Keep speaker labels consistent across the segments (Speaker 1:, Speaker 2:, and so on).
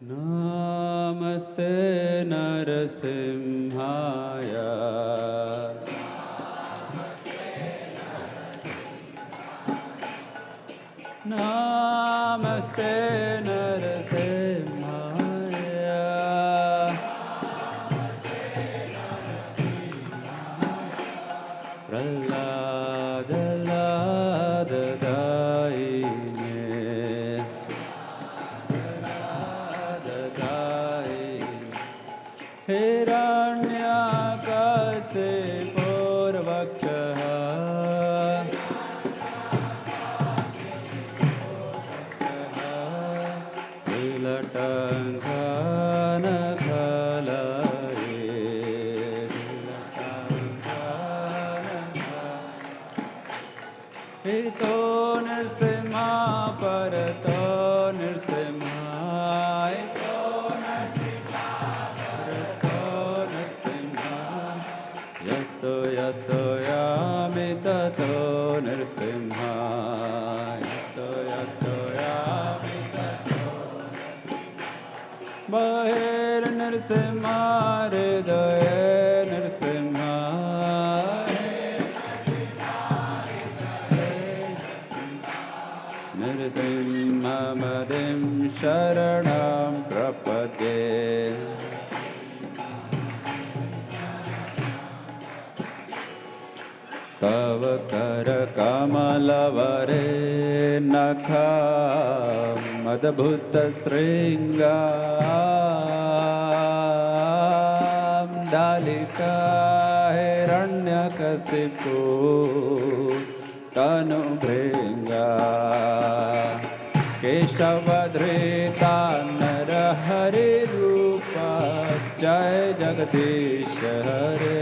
Speaker 1: Namaste Narasimhaya. Namaste Narasimhaya. Prahlada Lada Daine. Prahlada Daine. Hiranyakasipu Purvakchaha. Tilatangana Khalaye. Hito Nirsimha Parato Nirsimha. Hito Nirsimha Parato Nirsimha. Yato Yato Yami Tato Nirsimha. Yato Yato Yami Tato. Bahir Nirsimha Hridaya Nirsimha. Nirsimha Madim Sharanam Prapadye. Tava Kara Kamalavare Nakha Madbhuta Stringam Dalita Hiranyakasipu Tanu Bringa Keshavadhrita Narahari Rupa Jai Jagadish Hare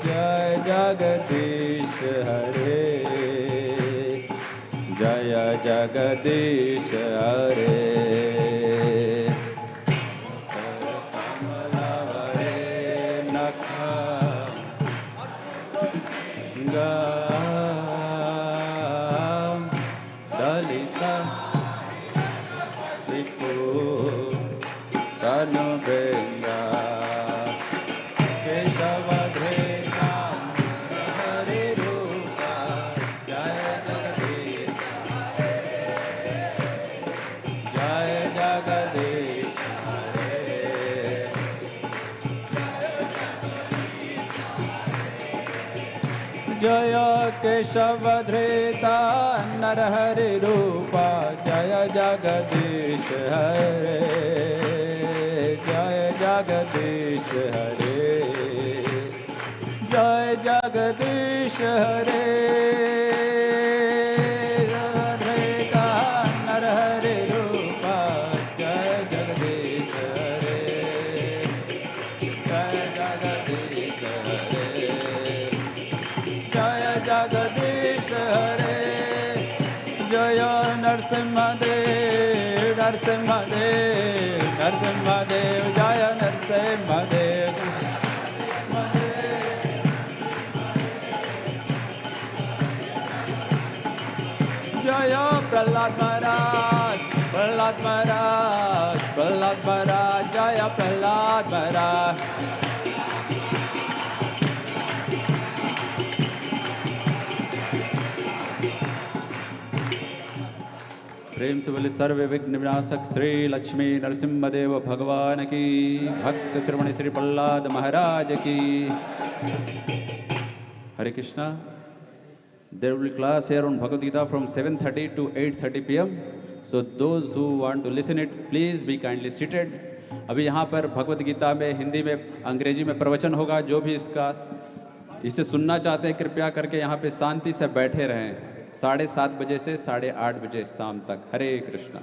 Speaker 1: Jai Jagadish Hare Jaya Jagadish Hare Kamalavare Nakha Gam Dalita Sipu Tanu Benga Keshavadhrita Hari Rupa Jaya Jagadish Jaya Jagadish Jaya Keshavadhrita Narahari Rupa Jaya Jagadish Hare Jaya Jagadish Hare Jaya Jagadish Hare Radhapati Narahari Rupa Jaya Jagadish Hare Jaya Jagadish Hare Jaya Jagadish Hare Jaya Narsimhadev Narsimhadev Narsimhadev Jaya Narsimhadev Jaya Prahlad Maharaj Prahlad Maharaj Prahlad Maharaj Jaya Prahlad Maharaj प्रेम से बोले सर्व विघ्न विनाशक श्री लक्ष्मी नरसिम्हदेव भगवान की भक्त श्रवण श्री प्रहलाद महाराज की Hare Krishna. There will be class here on Bhagavad Gita from 7:30 to 8:30 p.m. So those who want to listen it, please be kindly seated. अभी यहाँ पर भगवद गीता में हिंदी में अंग्रेजी में प्रवचन होगा. जो भी इसे सुनना चाहते हैं कृपया करके यहाँ पे शांति से बैठे रहें. 7:30 बजे से 8:30 बजे शाम तक. हरे Krishna.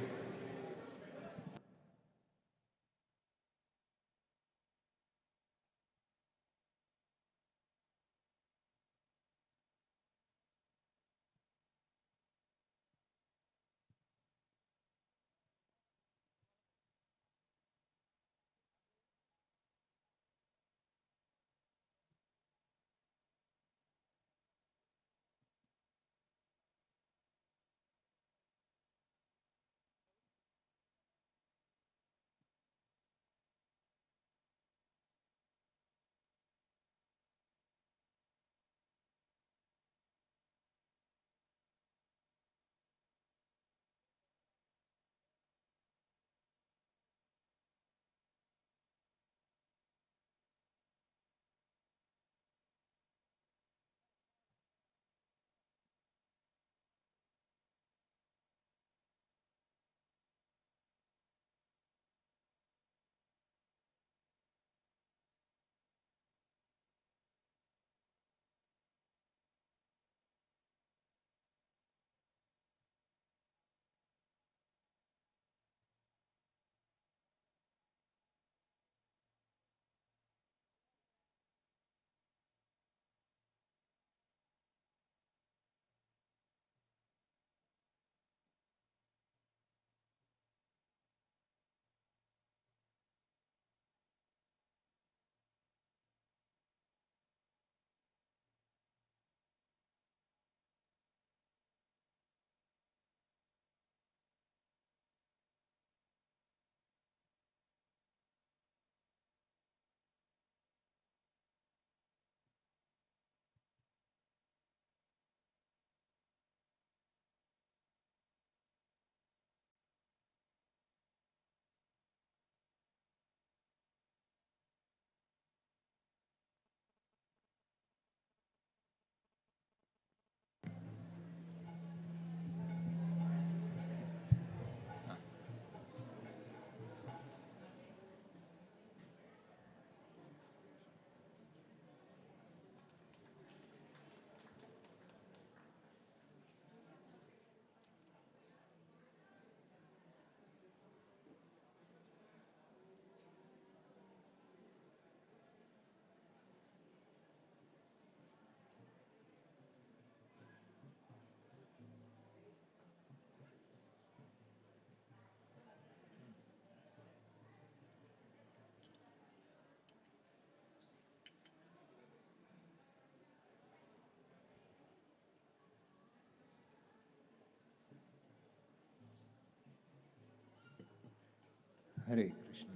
Speaker 2: Hare Krishna.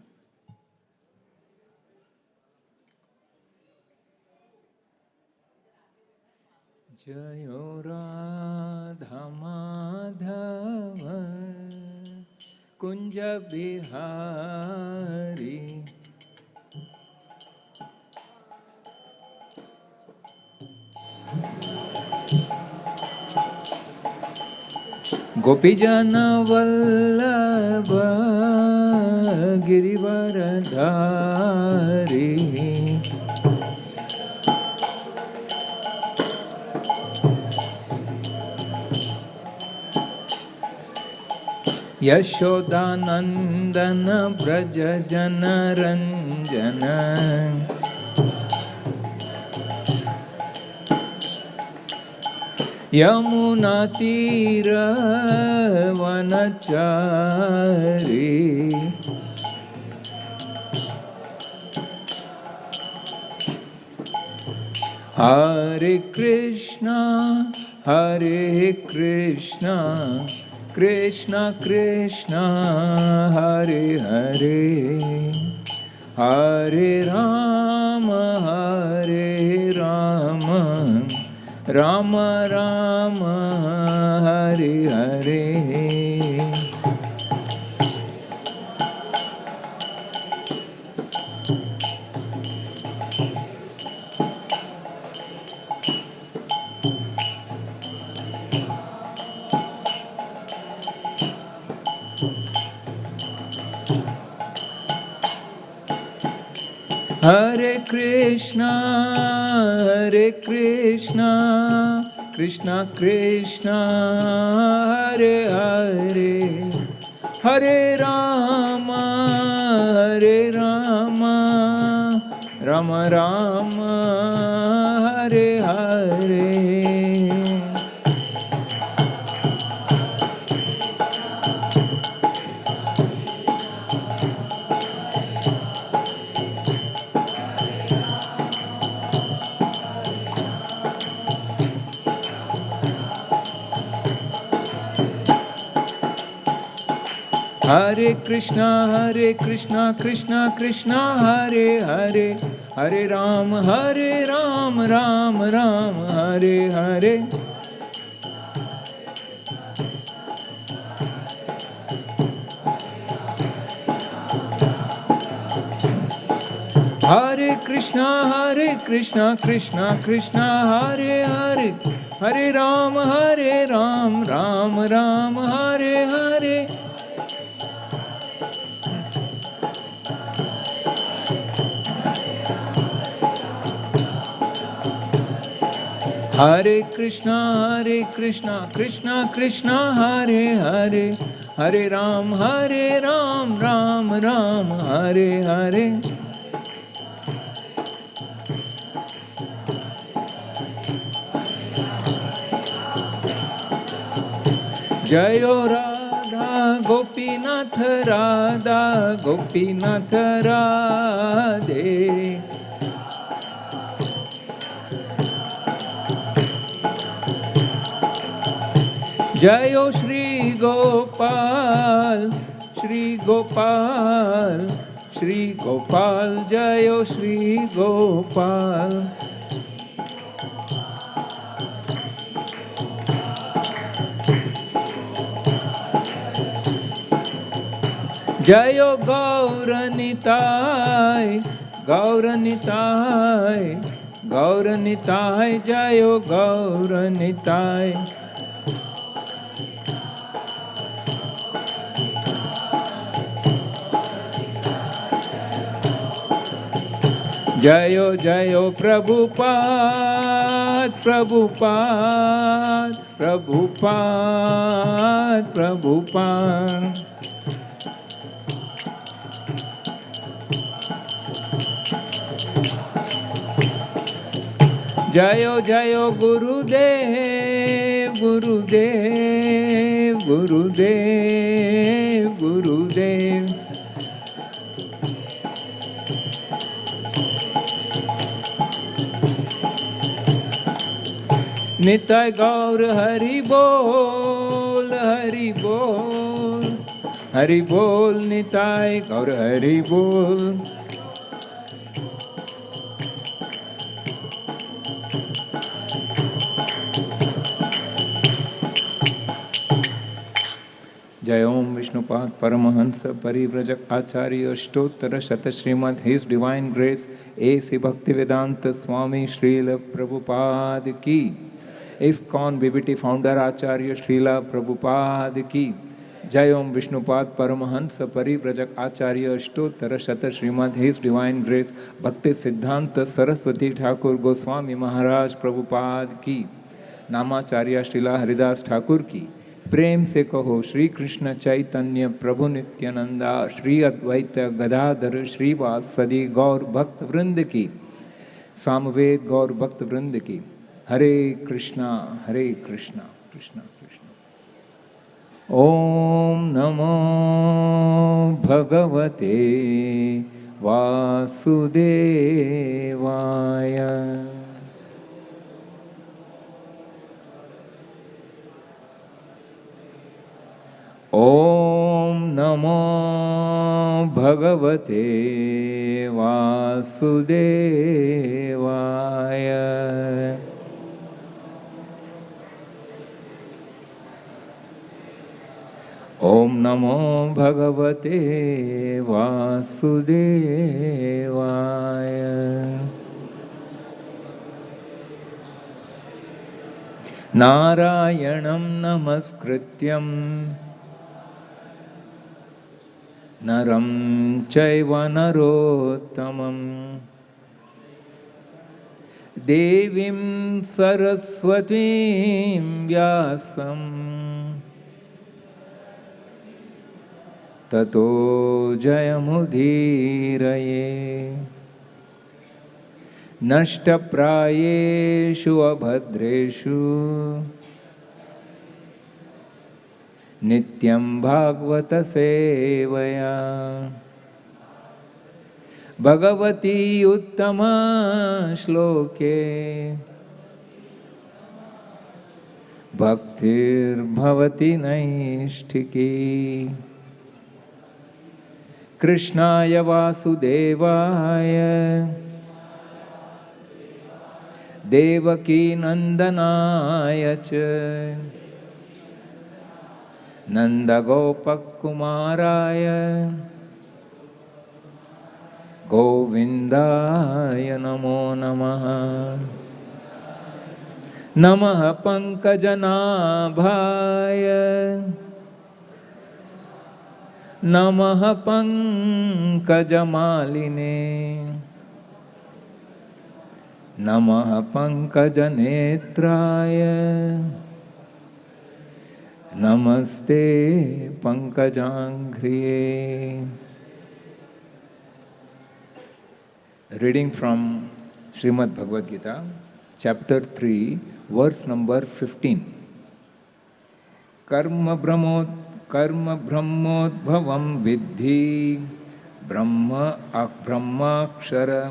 Speaker 2: Jayo Radha Madhava Kunja Bihari Gopijana Vallabha Girivaradhari Yashodanandana Braja Janaranjana Yamuna Tira Vanachari Hare Krishna Krishna Krishna Hare Hare Hare Rama Rama Rama Hare Hare Hare Krishna Krishna Krishna Hare Hare Hare Rama Rama Rama Hare Hare Hare Krishna Krishna Krishna Hare Hare Hare Ram Ram Ram Hare Hare Hare Krishna Krishna Krishna Hare Hare Hare Ram Ram Ram Hare Hare Hare Krishna Krishna Krishna Hare Hare Hare Ram Ram Ram Hare Hare Jayo Radha Gopinath Radha Gopinath Radhe Jayo Shri Gopal Jayo Shri Gopal Jayo Gauranitai Jayo Gauranitai Jayo Prabhupada Jayo Gurudev Nitai Gaur Hari Bol Hari Bol Nitai Gaur Hari Bol. Jai Om Vishnupad Paramahansa Parivrajak Acharya Ashtottara Shata Srimad His Divine Grace A.C. Bhaktivedanta Swami Srila Prabhupada Ki. ISKCON BBT Founder Acharya Srila Prabhupada Ki. Jai Om Vishnupad Paramahansa Parivrajak Acharya Ashtottara Shata Srimad His Divine Grace Bhakti Siddhanta Saraswati Thakur Goswami Maharaj Prabhupada Ki. नामाचार्य Srila Haridas Thakur की प्रेम से कहो श्री कृष्ण चैतन्य प्रभु नित्यानंदा श्री अद्वैत गदाधर श्रीवासदि गौर भक्त वृंद की सामवेद गौर भक्त वृंद की हरे कृष्णा कृष्णा कृष्णा ओम नमो भगवते वासुदेवाय ओम नमो भगवते वासुदेवाय ओम नमो भगवते वासुदेवाय नारायणं नमस्कृत्यं नरं चैव नरोत्तमं देवीं सरस्वतीं व्यासं ततो जयमुदीरये नष्टप्रायेषु अभद्रेषु नित्यं भागवत सेवया भगवती उत्तमा श्लोके भक्तिर्भवति नैष्ठिकी कृष्णाय वासुदेवाय देवकी नंदनाय च नंदगोपकुमाराय गोविंदाय नमो नमः नमः पंकजनाभाय नमः पंकजमालिने नमः पंकजनेत्राय नमस्ते पंकजांघ्रिये. Reading from Srimad Bhagavad Gita, chapter 3, verse number 15. Karma brahmodbhavam vidhi brahmakshara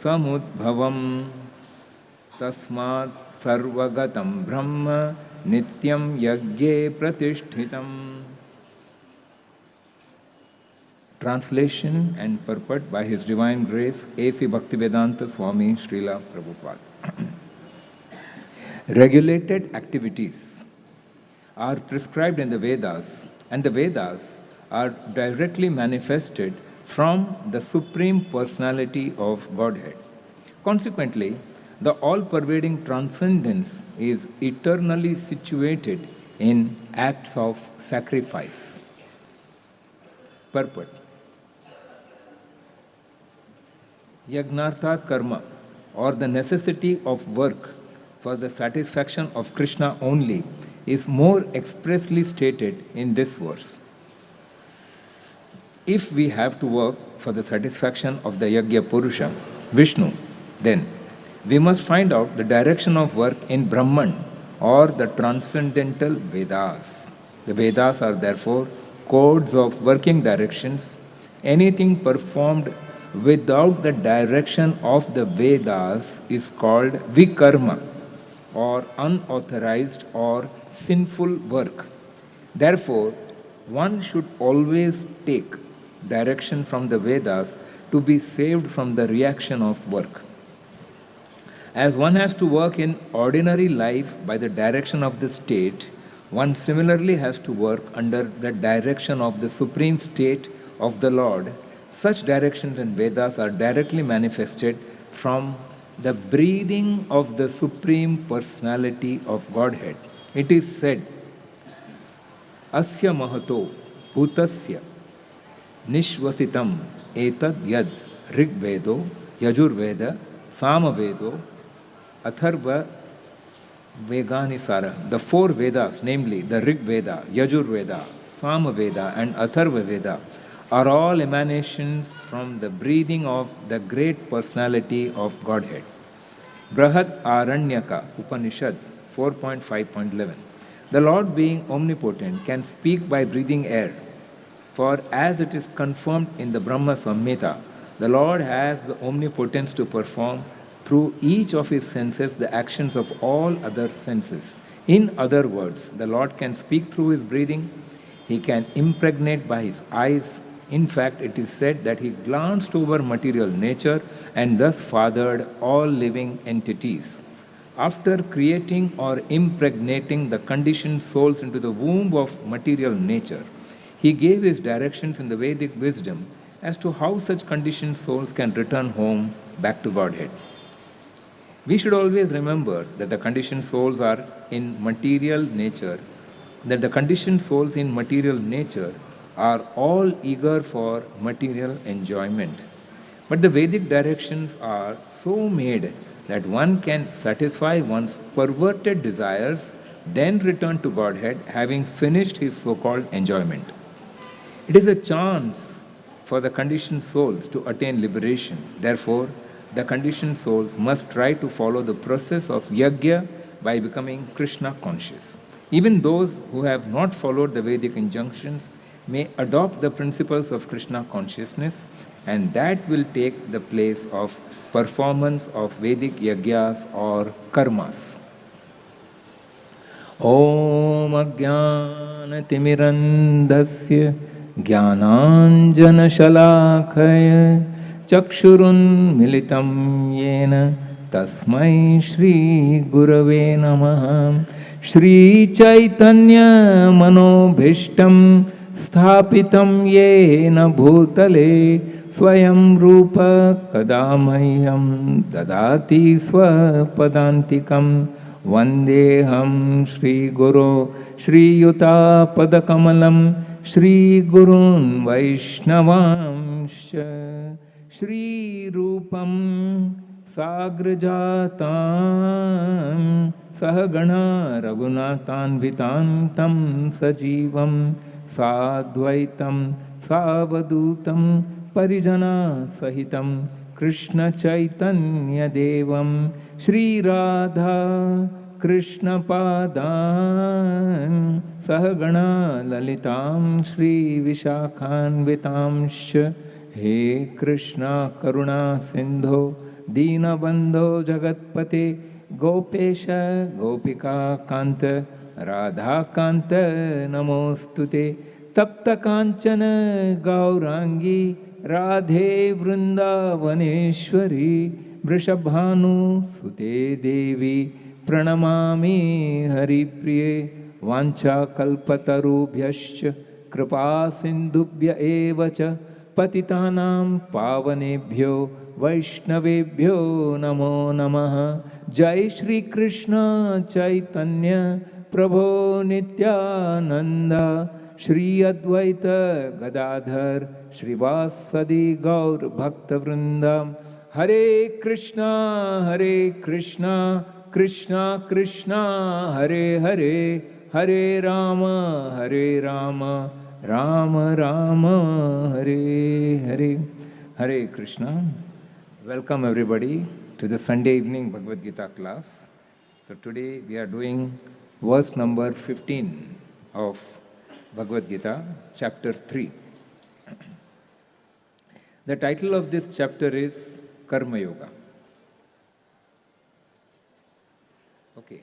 Speaker 2: samudbhavam tasmat sarvagatam brahma nityam yagye pratishthitam. Translation and purport by His Divine Grace A.C. Bhaktivedanta Swami Srila Prabhupada. Regulated activities are prescribed in the Vedas, and the Vedas are directly manifested from the Supreme Personality of Godhead. Consequently, the all-pervading transcendence is eternally situated in acts of sacrifice. Purport. Yagnarthat karma, or the necessity of work for the satisfaction of Krishna only, is more expressly stated in this verse. If we have to work for the satisfaction of the Yagya Purusha, Vishnu, then we must find out the direction of work in Brahman or the transcendental Vedas. The Vedas are therefore codes of working directions. Anything performed without the direction of the Vedas is called vikarma or unauthorized or sinful work. Therefore, one should always take direction from the Vedas to be saved from the reaction of work. As one has to work in ordinary life by the direction of the state, one similarly has to work under the direction of the supreme state of the Lord. Such directions in Vedas are directly manifested from the breathing of the Supreme Personality of Godhead. It is said, Asya Mahato Bhutasya Nishvasitam Etad Yad Rigvedo Yajurveda Samavedo Atharva Veganisara. The four Vedas, namely the Rig Veda, Yajur Veda, Sama Veda, and Atharva Veda, are all emanations from the breathing of the great personality of Godhead. Brahad Aranyaka Upanishad 4.5.11. The Lord, being omnipotent, can speak by breathing air. For as it is confirmed in the Brahma Samhita, the Lord has the omnipotence to perform through each of his senses the actions of all other senses. In other words, the Lord can speak through his breathing, he can impregnate by his eyes. In fact, it is said that he glanced over material nature and thus fathered all living entities. After creating or impregnating the conditioned souls into the womb of material nature, he gave his directions in the Vedic wisdom as to how such conditioned souls can return home back to Godhead. We should always remember that the conditioned souls are in material nature, that the conditioned souls in material nature are all eager for material enjoyment. But the Vedic directions are so made that one can satisfy one's perverted desires, then return to Godhead, having finished his so-called enjoyment. It is a chance for the conditioned souls to attain liberation. Therefore, the conditioned souls must try to follow the process of yajna by becoming Krishna conscious. Even those who have not followed the Vedic injunctions may adopt the principles of Krishna consciousness, and that will take the place of performance of Vedic yajnas or karmas. Om Ajnana-timirandhasya Jnananjana-shalakaya Chakshurunmilitam Yena Tasmai Shri Gurave Namaha. Shri Chaitanya Manobhishtam Sthapitam Yena Bhutale Swayam Rupa Kadamahyam Dadati Swapadantikam Vandeham Shri Guru Shri Yuta Padakamalam Shri Gurun Vaishnavamsha Shri Rupam Sagrajatam Sahagana Raghunathanvitantam Sajivam Sadvaitam Savadutam Parijana Sahitam Krishna Chaitanya Devam Shri Radha Krishna Padan Sahagana Lalitam Shri Vishakhanvitamsha. He Krishna Karuna Sindho Deenabandho Jagatpate Gopesha Gopika Kanta Radha Kanta Namostute Tapta Kanchana Gaurangi Radhe Vrindavaneshwari Vrishabhanu Sute Devi Pranamami Haripriye Vancha Kalpatarubhyascha Kripa Sindhubhya Evacha Patitanam Pavanebhyo Vaishnavebhyo Namo Namaha. Jai Shri Krishna Chaitanya Prabhu Nityananda Shri Advaita Gadadhar Shri Vasadi Gaur Bhakta Vrinda. Hare Krishna Krishna Krishna Hare Hare Hare Rama Rama Rama Hare Hare. Hare Krishna. Welcome everybody to the Sunday evening Bhagavad Gita class. So today we are doing verse number 15 of Bhagavad Gita, chapter 3. The title of this chapter is Karma-yoga. Okay.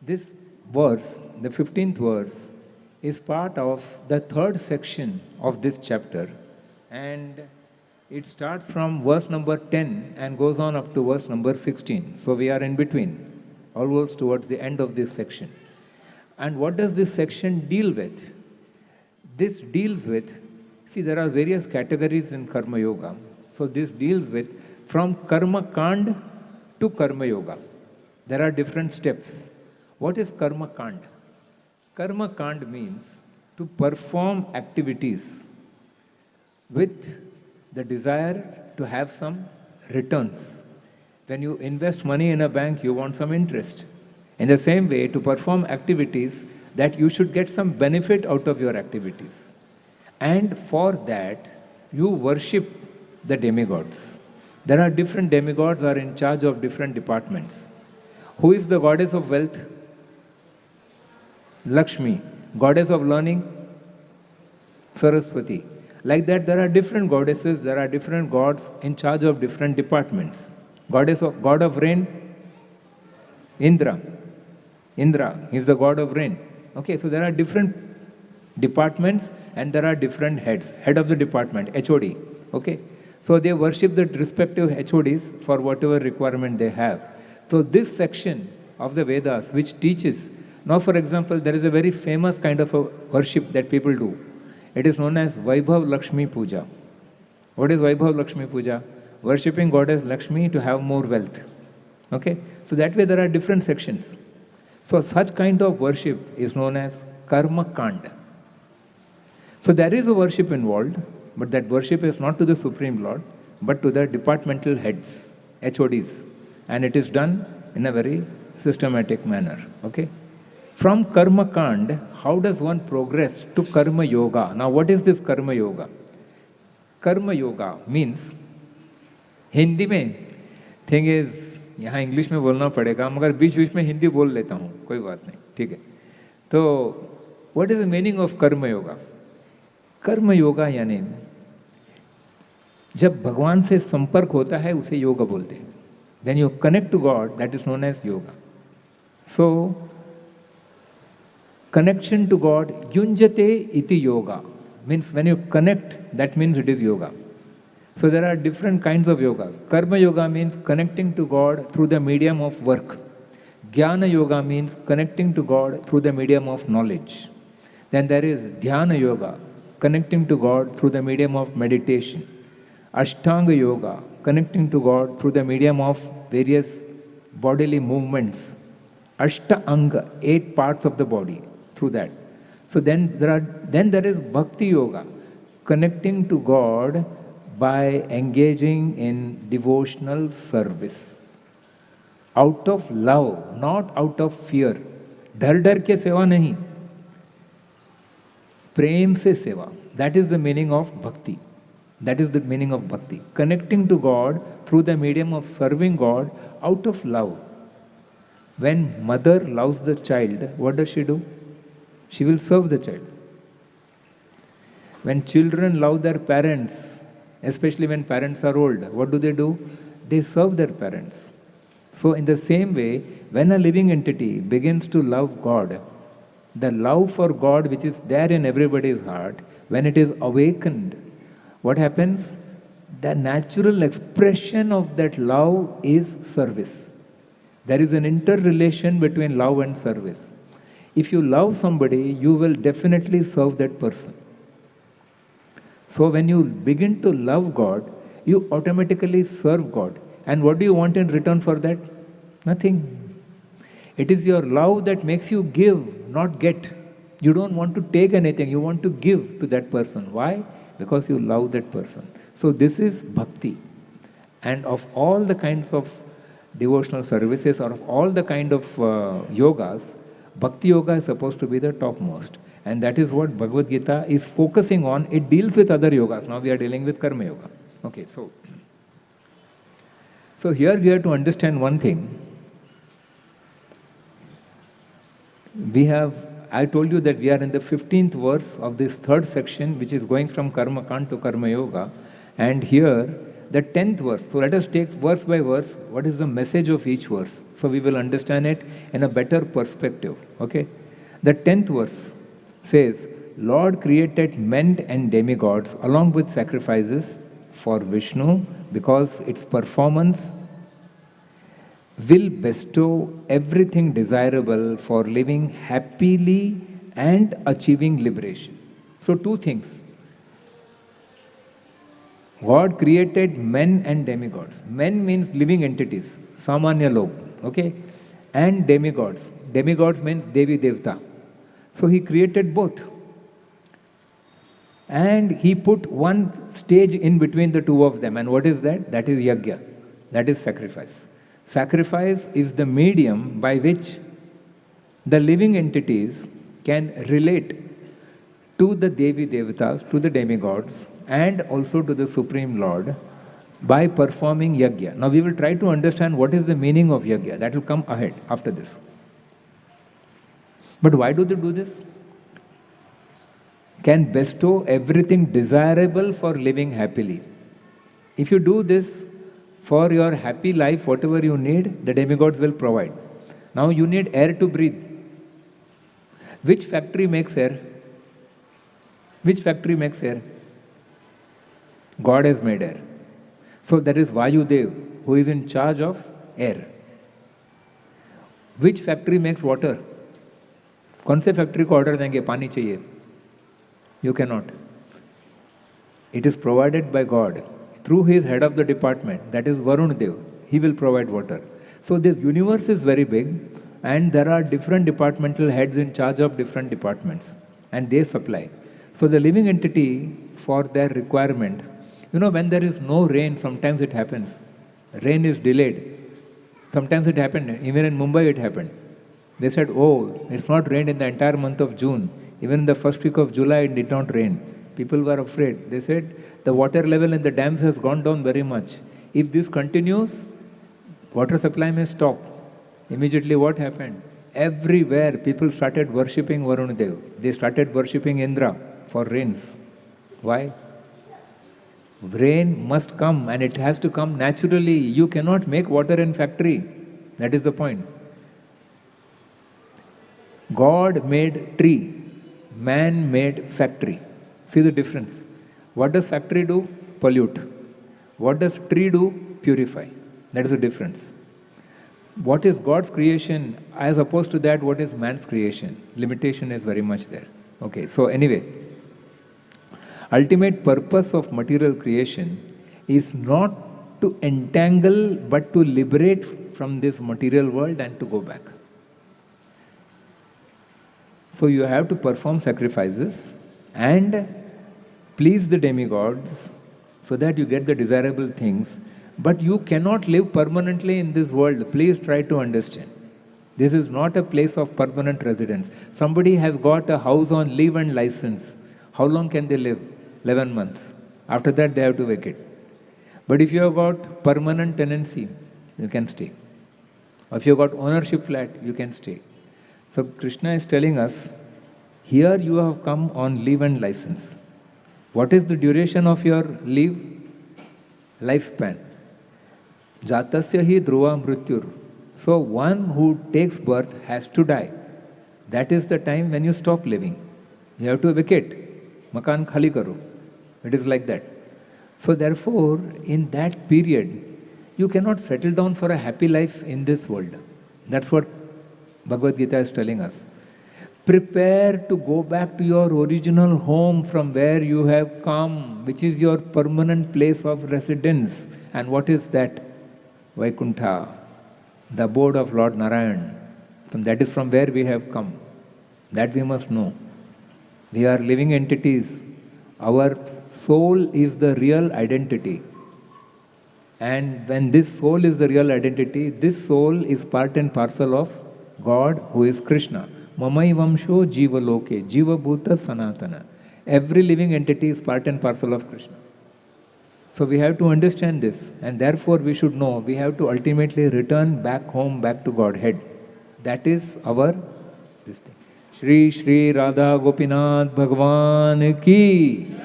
Speaker 2: This verse, the 15th verse, is part of the third section of this chapter, and it starts from verse number 10 and goes on up to verse number 16. So we are in between, almost towards the end of this section. And what does this section deal with? This deals with, see, there are various categories in Karma Yoga. So this deals with from Karma-kanda to Karma-yoga. There are different steps. What is Karma-kanda? Karma-kanda means to perform activities with the desire to have some returns. When you invest money in a bank, you want some interest. In the same way, to perform activities that you should get some benefit out of your activities. And for that, you worship the demigods. There are different demigods are in charge of different departments. Who is the goddess of wealth? Lakshmi. Goddess of learning? Saraswati. Like that, there are different goddesses, there are different gods in charge of different departments. God of rain? Indra. Indra, he is the god of rain. Okay, so there are different departments and there are different heads. Head of the department, HOD. Okay, so they worship the respective HODs for whatever requirement they have. So this section of the Vedas, which teaches, now for example, there is a very famous kind of a worship that people do. It is known as Vaibhav Lakshmi Puja. What is Vaibhav Lakshmi Puja? Worshipping goddess Lakshmi to have more wealth. Okay, so that way there are different sections. So such kind of worship is known as Karma-kanda. So there is a worship involved, but that worship is not to the Supreme Lord, but to the departmental heads, HODs. And it is done in a very systematic manner. Okay? From Karma-kanda, how does one progress to Karma-yoga? Now what is this Karma-yoga? Karma-yoga means, Hindi में, thing is, यहाँ English में बोलना पड़ेगा, मगर बीच बीच में हिंदी बोल लेता हूँ, कोई बात नहीं, ठीक है. तो what is the meaning of Karma-yoga? Karma-yoga यानी जब भगवान से संपर्क होता है उसे योगा बोलते हैं. When you connect to God, that is known as yoga. So connection to God, yunjate iti yoga, means when you connect, that means it is yoga. So there are different kinds of yogas. Karma yoga means connecting to God through the medium of work. Jnana yoga means connecting to God through the medium of knowledge. Then there is dhyana yoga, connecting to God through the medium of meditation. Ashtanga yoga, connecting to God through the medium of various bodily movements. Ashta anga, 8 parts of the body, through that. So then there is bhakti yoga, connecting to God by engaging in devotional service. Out of love, not out of fear. डर डर के सेवा नहीं, प्रेम से सेवा. That is the meaning of bhakti. That is the meaning of bhakti. Connecting to God through the medium of serving God out of love. When mother loves the child, what does she do? She will serve the child. When children love their parents, especially when parents are old, what do? They serve their parents. So in the same way, when a living entity begins to love God, the love for God which is there in everybody's heart, when it is awakened, what happens? The natural expression of that love is service. There is an interrelation between love and service. If you love somebody, you will definitely serve that person. So when you begin to love God, you automatically serve God. And what do you want in return for that? Nothing. It is your love that makes you give, not get. You don't want to take anything, you want to give to that person. Why? Because you love that person. So this is bhakti. And of all the kinds of devotional services or of all the kind of yogas, bhakti yoga is supposed to be the topmost. And that is what Bhagavad Gita is focusing on. It deals with other yogas. Now we are dealing with Karma yoga. Okay, so here we have to understand one thing. I told you that we are in the 15th verse of this third section, which is going from Karma-kanda to Karma-yoga. And here The 10th verse. So let us take verse by verse. What is the message of each verse? So we will understand it in a better perspective. Okay? The 10th verse says, Lord created men and demigods along with sacrifices for Vishnu because its performance will bestow everything desirable for living happily and achieving liberation. So two things. God created men and demigods. Men means living entities, samanya log, okay? And demigods. Demigods means Devi Devta. So he created both. And he put one stage in between the two of them. And what is that? That is yajna. That is sacrifice. Sacrifice is the medium by which the living entities can relate to the Devi Devatas, to the demigods, and also to the Supreme Lord by performing yajna. Now we will try to understand what is the meaning of yajna. That will come ahead after this. But why do they do this? Can bestow everything desirable for living happily. If you do this for your happy life, whatever you need, the demigods will provide. Now you need air to breathe. Which factory makes air? Which factory makes air? God has made air. So there is Vayudev who is in charge of air. Which factory makes water? कौन से factory को order देंगे पानी चाहिए? You cannot. It is provided by God through his head of the department, that is Varun Dev. He will provide water. So this universe is very big and there are different departmental heads in charge of different departments and they supply. So the living entity for their requirement, you know, when there is no rain, sometimes it happens. Rain is delayed. Sometimes it happened, even in Mumbai it happened. They said, oh, it's not rained in the entire month of June. Even in the first week of July, it did not rain. People were afraid. They said, the water level in the dams has gone down very much. If this continues, water supply may stop. Immediately what happened? Everywhere people started worshipping Varun Dev. They started worshipping Indra for rains. Why? Rain must come and it has to come naturally. You cannot make water in factory. That is the point. God made tree. Man made factory. See the difference. What does factory do? Pollute. What does tree do? Purify. That is the difference. What is God's creation as opposed to that, what is man's creation? Limitation is very much there. Okay, so anyway, ultimate purpose of material creation is not to entangle but to liberate from this material world and to go back. So you have to perform sacrifices and please the demigods so that you get the desirable things. But you cannot live permanently in this world. Please try to understand. This is not a place of permanent residence. Somebody has got a house on leave and license. How long can they live? 11 months. After that they have to vacate. But if you have got permanent tenancy, you can stay. Or if you have got ownership flat, you can stay. So Krishna is telling us, here you have come on leave and license. What is the duration of your leave? Lifespan. Jatasya hi dhruva mrityur. So one who takes birth has to die. That is the time when you stop living. You have to vacate. Makan khali karo. It is like that. So therefore, in that period, you cannot settle down for a happy life in this world. That's what Bhagavad Gita is telling us. Prepare to go back to your original home from where you have come, which is your permanent place of residence. And what is that? Vaikuntha, the abode of Lord Narayan. And that is from where we have come. That we must know. We are living entities. Our soul is the real identity. And when this soul is the real identity, this soul is part and parcel of God, who is Krishna. Mamai Vamsho Jiva Loke, Jiva Bhuta Sanatana. Every living entity is part and parcel of Krishna. So we have to understand this, and therefore we should know we have to ultimately return back home, back to Godhead. That is our this thing. Shri Shri Radha Gopinath Bhagavan ki.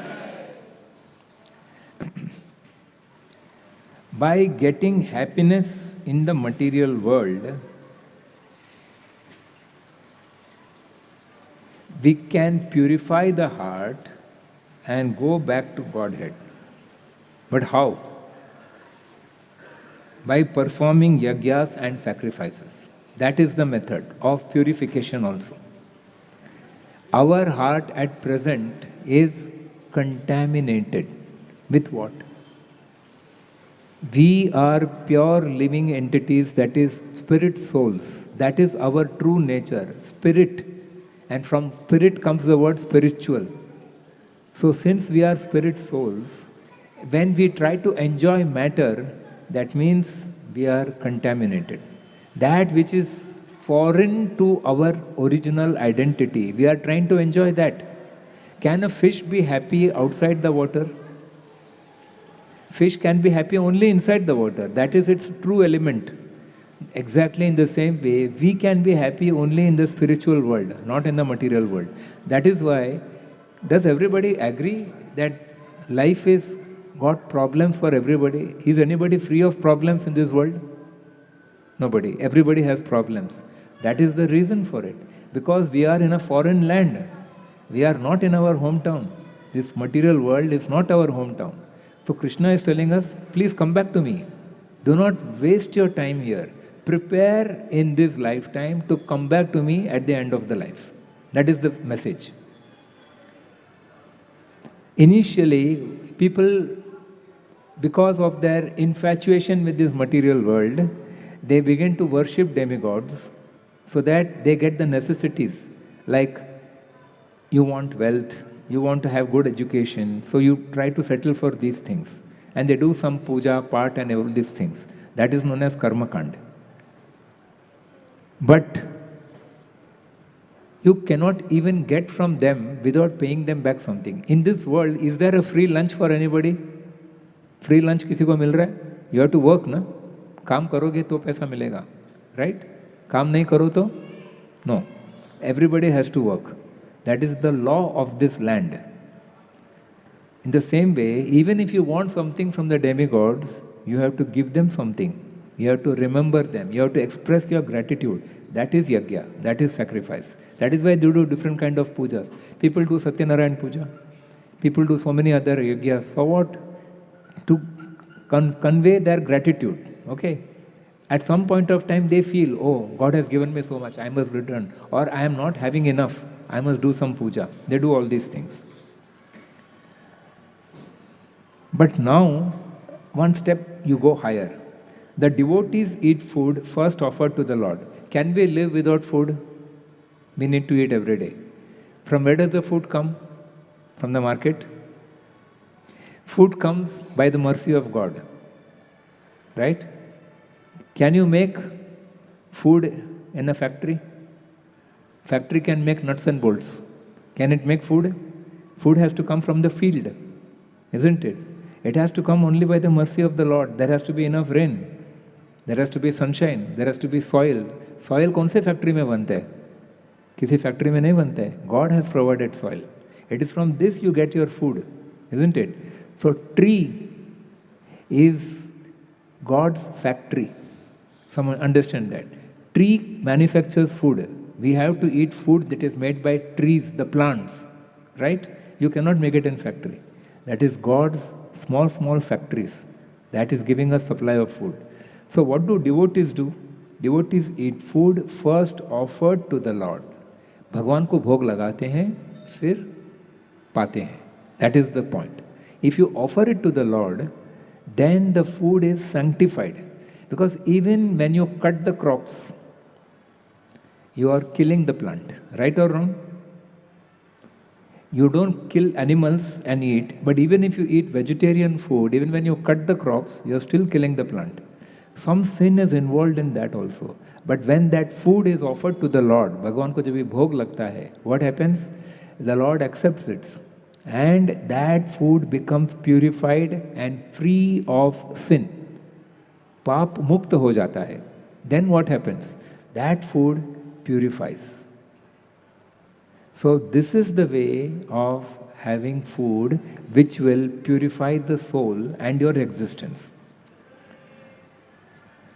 Speaker 2: By getting happiness in the material world, we can purify the heart and go back to Godhead. But how? By performing yagyas and sacrifices. That is the method of purification also. Our heart at present is contaminated with what? We are pure living entities, that is spirit souls. That is our true nature, spirit. And from spirit comes the word spiritual. So since we are spirit souls, when we try to enjoy matter, that means we are contaminated. That which is foreign to our original identity, we are trying to enjoy that. Can a fish be happy outside the water? Fish can be happy only inside the water. That is its true element. Exactly in the same way, we can be happy only in the spiritual world, not in the material world. That is why, does everybody agree that life is got problems for everybody? Is anybody free of problems in this world? Nobody. Everybody has problems. That is the reason for it. Because we are in a foreign land. We are not in our hometown. This material world is not our hometown. So Krishna is telling us, please come back to me. Do not waste your time here. Prepare in this lifetime to come back to me at the end of the life. That is the message. Initially, people, because of their infatuation with this material world, they begin to worship demigods so that they get the necessities. Like, you want wealth, you want to have good education, so you try to settle for these things. And they do some puja, part and all these things. That is known as Karma-kanda. But you cannot even get from them without paying them back something. In this world, is there a free lunch for anybody? Free lunch किसी को मिल रहा है? You have to work, ना? काम करोगे तो पैसा मिलेगा, right? काम नहीं करो तो? No. Everybody has to work. That is the law of this land. In the same way, even if you want something from the demigods, you have to give them something. You have to remember them. You have to express your gratitude. That is yagya. That is sacrifice. That is why they do different kind of pujas. People do Satyanarayan puja. People do so many other yagyas. For what? To convey their gratitude. Okay? At some point of time, they feel, oh, God has given me so much, I must return. Or I am not having enough, I must do some puja. They do all these things. But now, one step you go higher. The devotees eat food first offered to the Lord. Can we live without food? We need to eat every day. From where does the food come? From the market? Food comes by the mercy of God. Right? Can you make food in a factory? Factory can make nuts and bolts. Can it make food? Food has to come from the field, isn't it? It has to come only by the mercy of the Lord. There has to be enough rain. There has to be sunshine. There has to be soil. Soil कौन से factory में बनता है? किसी factory में नहीं बनता है. God has provided soil. It is from this you get your food, isn't it? So tree is God's factory. Someone understand that. Tree manufactures food. We have to eat food that is made by trees, the plants, right? You cannot make it in factory. That is God's small factories. That is giving us supply of food. So what do devotees do? Devotees eat food first offered to the Lord. भगवान को भोग लगाते हैं, फिर पाते हैं. That is the point. If you offer it to the Lord, then the food is sanctified. Because even when you cut the crops, you are killing the plant. Right or wrong? You don't kill animals and eat, but even if you eat vegetarian food, even when you cut the crops, you are still killing the plant. Some sin is involved in that also. But when that food is offered to the Lord, भगवान को जब ये भोग लगता है, what happens? The Lord accepts it. And that food becomes purified and free of sin. पाप मुक्त हो जाता है. Then what happens? That food purifies. So this is the way of having food which will purify the soul and your existence.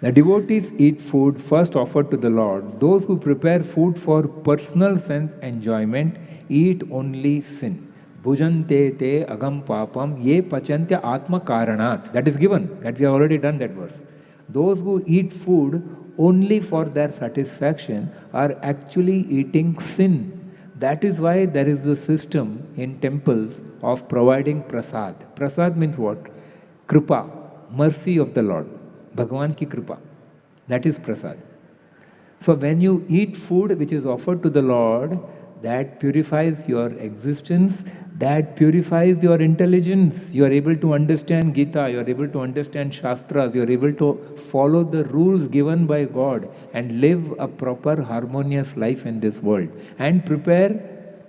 Speaker 2: The devotees eat food first offered to the Lord. Those who prepare food for personal sense enjoyment eat only sin. Bhujante te agam papam ye pachantya atma karanat. That is given. That we have already done that verse. Those who eat food only for their satisfaction are actually eating sin. That is why there is a system in temples of providing prasad. Prasad means what? Kripa, mercy of the Lord. Bhagavan ki kripa. That is prasad. So when you eat food which is offered to the Lord, that purifies your existence, that purifies your intelligence. You are able to understand Gita, you are able to understand Shastras, you are able to follow the rules given by God and live a proper harmonious life in this world and prepare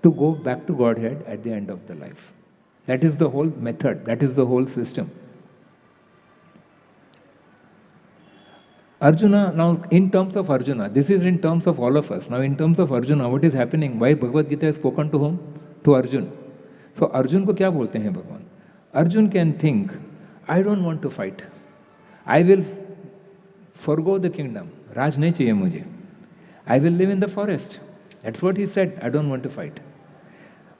Speaker 2: to go back to Godhead at the end of the life. That is the whole method, that is the whole system. Arjuna, now in terms of Arjuna, this is in terms of all of us. Now in terms of Arjuna, what is happening? Why Bhagavad Gita is spoken to whom? To Arjun. So Arjun को क्या बोलते हैं भगवान? Arjun can think, I don't want to fight. I will forgo the kingdom. राज नहीं चाहिए मुझे. I will live in the forest. That's what he said. I don't want to fight.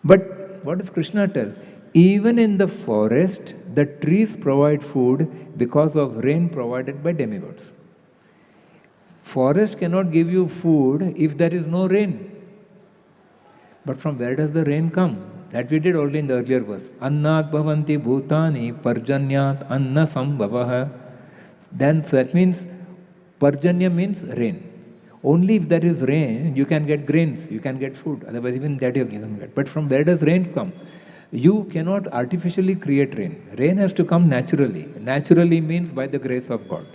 Speaker 2: But what does Krishna tell? Even in the forest, the trees provide food because of rain provided by demigods. Forest cannot give you food if there is no rain. But from where does the rain come? That we did already in the earlier verse. Annat bhavanti bhutani parjanyat anna sambhavaha. Then so that means parjanya means rain. Only if there is rain, you can get grains, you can get food. Otherwise, even that you can get. But from where does rain come? You cannot artificially create rain. Rain has to come naturally. Naturally means by the grace of God.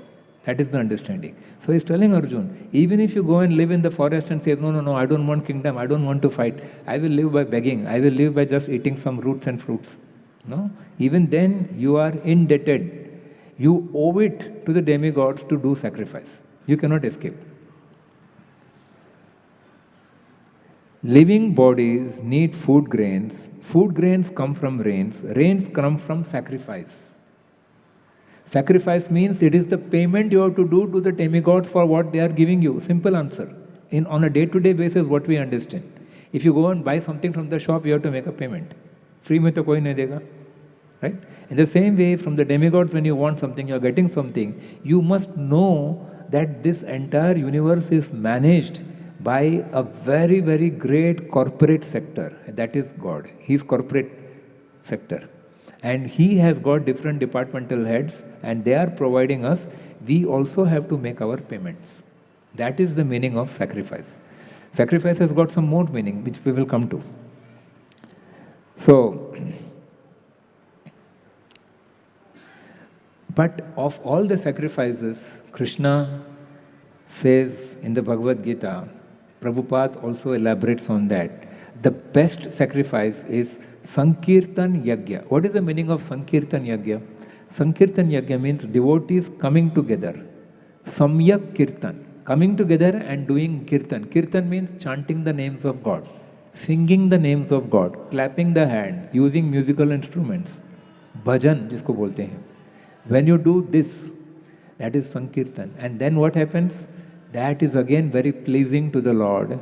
Speaker 2: That is the understanding. So he's telling Arjun, even if you go and live in the forest and say, no, I don't want kingdom, I don't want to fight, I will live by begging, I will live by just eating some roots and fruits. No? Even then, you are indebted. You owe it to the demigods to do sacrifice. You cannot escape. Living bodies need food grains. Food grains come from rains. Rains come from sacrifice. Sacrifice means it is the payment you have to do to the demigods for what they are giving you. Simple answer. On a day-to-day basis, what we understand. If you go and buy something from the shop, you have to make a payment. Free mein to koi nahi dega. Right? In the same way, from the demigods, when you want something, you are getting something, you must know that this entire universe is managed by a very, very great corporate sector. That is God. His corporate sector. And he has got different departmental heads and they are providing us. We also have to make our payments. That is the meaning of sacrifice. Sacrifice has got some more meaning, which we will come to. So, but of all the sacrifices, Krishna says in the Bhagavad Gita, Prabhupada also elaborates on that. The best sacrifice is Sankirtan Yajna. What is the meaning of Sankirtan Yajna? Sankirtan Yajna means devotees coming together. Samyak Kirtan. Coming together and doing Kirtan. Kirtan means chanting the names of God. Singing the names of God. Clapping the hands. Using musical instruments. Bhajan, jisko bolte hain. When you do this, that is Sankirtan. And then what happens? That is again very pleasing to the Lord.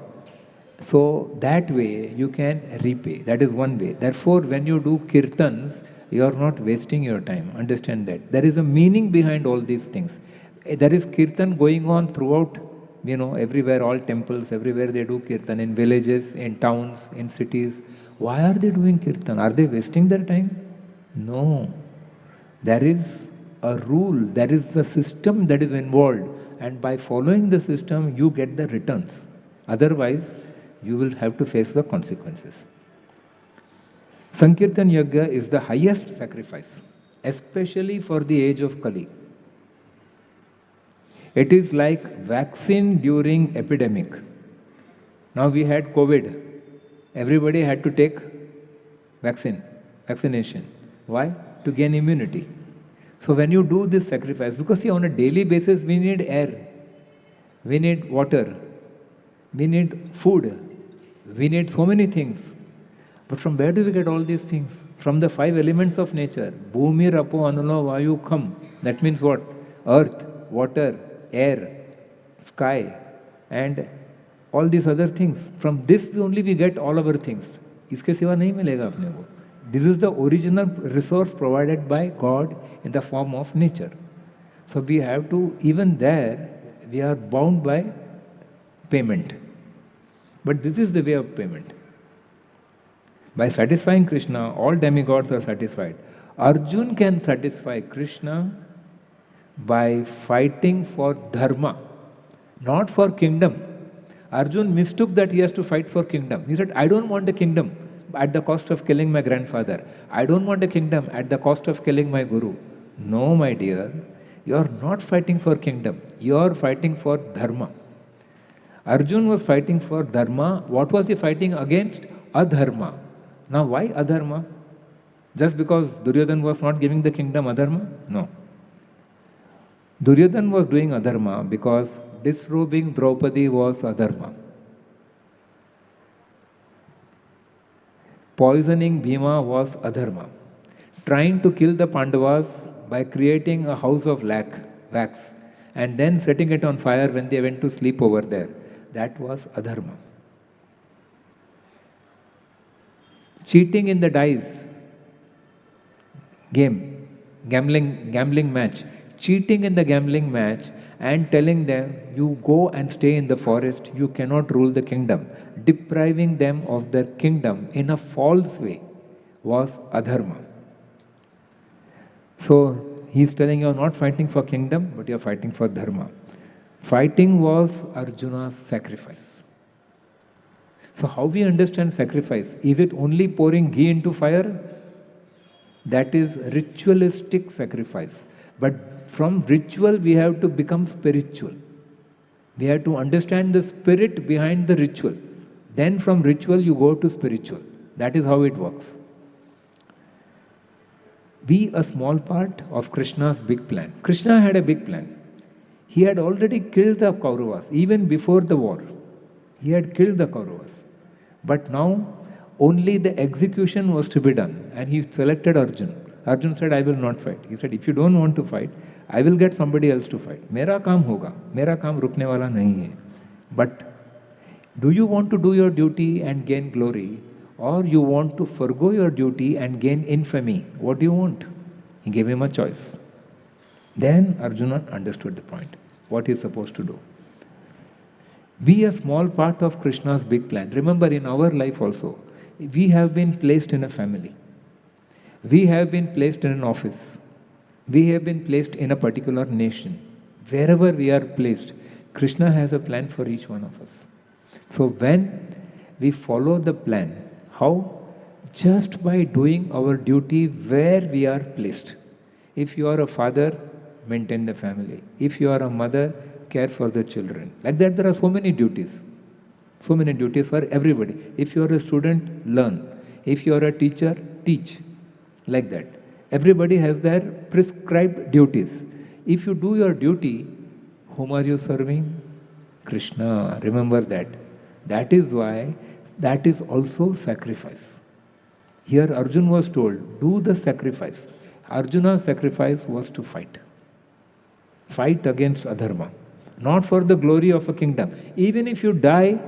Speaker 2: So that way you can repay. That is one way. Therefore, when you do kirtans, you are not wasting your time. Understand that. There is a meaning behind all these things. There is kirtan going on throughout, everywhere, all temples, everywhere they do kirtan, in villages, in towns, in cities. Why are they doing kirtan? Are they wasting their time? No. There is a rule, there is a system that is involved. And by following the system, you get the returns. Otherwise, you will have to face the consequences. Sankirtan Yajna is the highest sacrifice, especially for the age of Kali. It is like vaccine during epidemic. Now we had COVID. Everybody had to take vaccination. Why? To gain immunity. So when you do this sacrifice, because see, on a daily basis we need air, we need water, we need food, we need so many things. But from where do we get all these things? From the 5 elements of nature. Bhumi, Rapo, Anula, Vayu, Kham. That means what? Earth, water, air, sky, and all these other things. From this only we get all our things. इसके सिवा नहीं मिलेगा अपने को. This is the original resource provided by God in the form of nature. So we have to, even there, we are bound by payment. But this is the way of payment. By satisfying Krishna, all demigods are satisfied. Arjun can satisfy Krishna by fighting for dharma, not for kingdom. Arjun mistook that he has to fight for kingdom. He said, I don't want a kingdom at the cost of killing my grandfather. I don't want a kingdom at the cost of killing my guru. No, my dear, you are not fighting for kingdom. You are fighting for dharma. Arjun was fighting for dharma. What was he fighting against? Adharma. Now, why adharma? Just because Duryodhan was not giving the kingdom adharma? No. Duryodhan was doing adharma because disrobing Draupadi was adharma. Poisoning Bhima was adharma. Trying to kill the Pandavas by creating a house of wax and then setting it on fire when they went to sleep over there, that was adharma. Cheating in the dice game, gambling match, cheating in the gambling match and telling them, you go and stay in the forest, you cannot rule the kingdom, depriving them of their kingdom in a false way, was adharma. So he's telling you are not fighting for kingdom, but you are fighting for dharma. Fighting was Arjuna's sacrifice. So how we understand sacrifice? Is it only pouring ghee into fire? That is ritualistic sacrifice. But from ritual we have to become spiritual. We have to understand the spirit behind the ritual. Then from ritual you go to spiritual. That is how it works. Be a small part of Krishna's big plan. Krishna had a big plan. He had already killed the Kauravas even before the war. He had killed the Kauravas. But now only the execution was to be done, and he selected Arjun. Arjun said, I will not fight. He said, if you don't want to fight, I will get somebody else to fight. Mera kaam hoga. Mera kaam rukne wala nahi hai. But do you want to do your duty and gain glory, or you want to forgo your duty and gain infamy? What do you want? He gave him a choice. Then Arjuna understood the point, what he is supposed to do. Be a small part of Krishna's big plan. Remember, in our life also, we have been placed in a family. We have been placed in an office. We have been placed in a particular nation. Wherever we are placed, Krishna has a plan for each one of us. So when we follow the plan, how? Just by doing our duty where we are placed. If you are a father, maintain the family. If you are a mother, care for the children. Like that, there are so many duties. So many duties for everybody. If you are a student, learn. If you are a teacher, teach. Like that. Everybody has their prescribed duties. If you do your duty, whom are you serving? Krishna. Remember that. That is why that is also sacrifice. Here Arjuna was told, do the sacrifice. Arjuna's sacrifice was to fight. Fight against adharma. Not for the glory of a kingdom. Even if you die,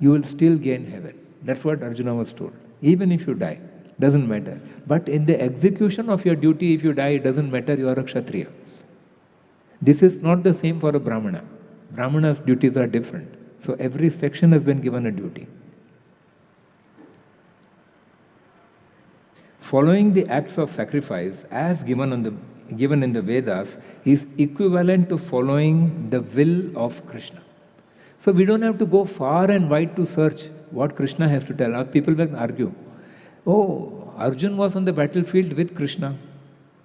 Speaker 2: you will still gain heaven. That's what Arjuna was told. Even if you die, doesn't matter. But in the execution of your duty, if you die, it doesn't matter, you are a Kshatriya. This is not the same for a Brahmana. Brahmana's duties are different. So every section has been given a duty. Following the acts of sacrifice as given in the Vedas is equivalent to following the will of Krishna. So we don't have to go far and wide to search what Krishna has to tell us. People will argue, oh, Arjun was on the battlefield with Krishna,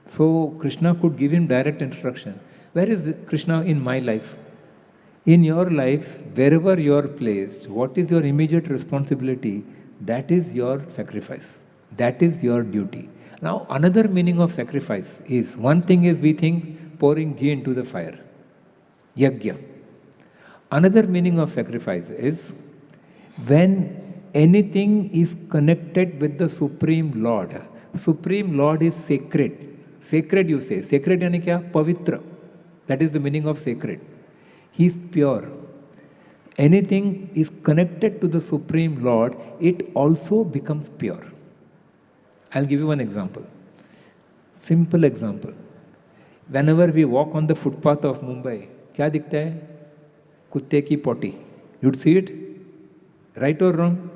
Speaker 2: so Krishna could give him direct instruction. Where is Krishna in my life? In your life, wherever you are placed, what is your immediate responsibility? That is your sacrifice. That is your duty. Now, another meaning of sacrifice is, one thing is we think pouring ghee into the fire, yajna. Another meaning of sacrifice is when anything is connected with the Supreme Lord. Supreme Lord is sacred. Sacred, you say. Sacred yani kya? Pavitra. That is the meaning of sacred. He is pure. Anything is connected to the Supreme Lord, it also becomes pure. I'll give you one example. Simple example. Whenever we walk on the footpath of Mumbai, क्या दिखता है? कुत्ते की potty. You'd see it? Right or wrong?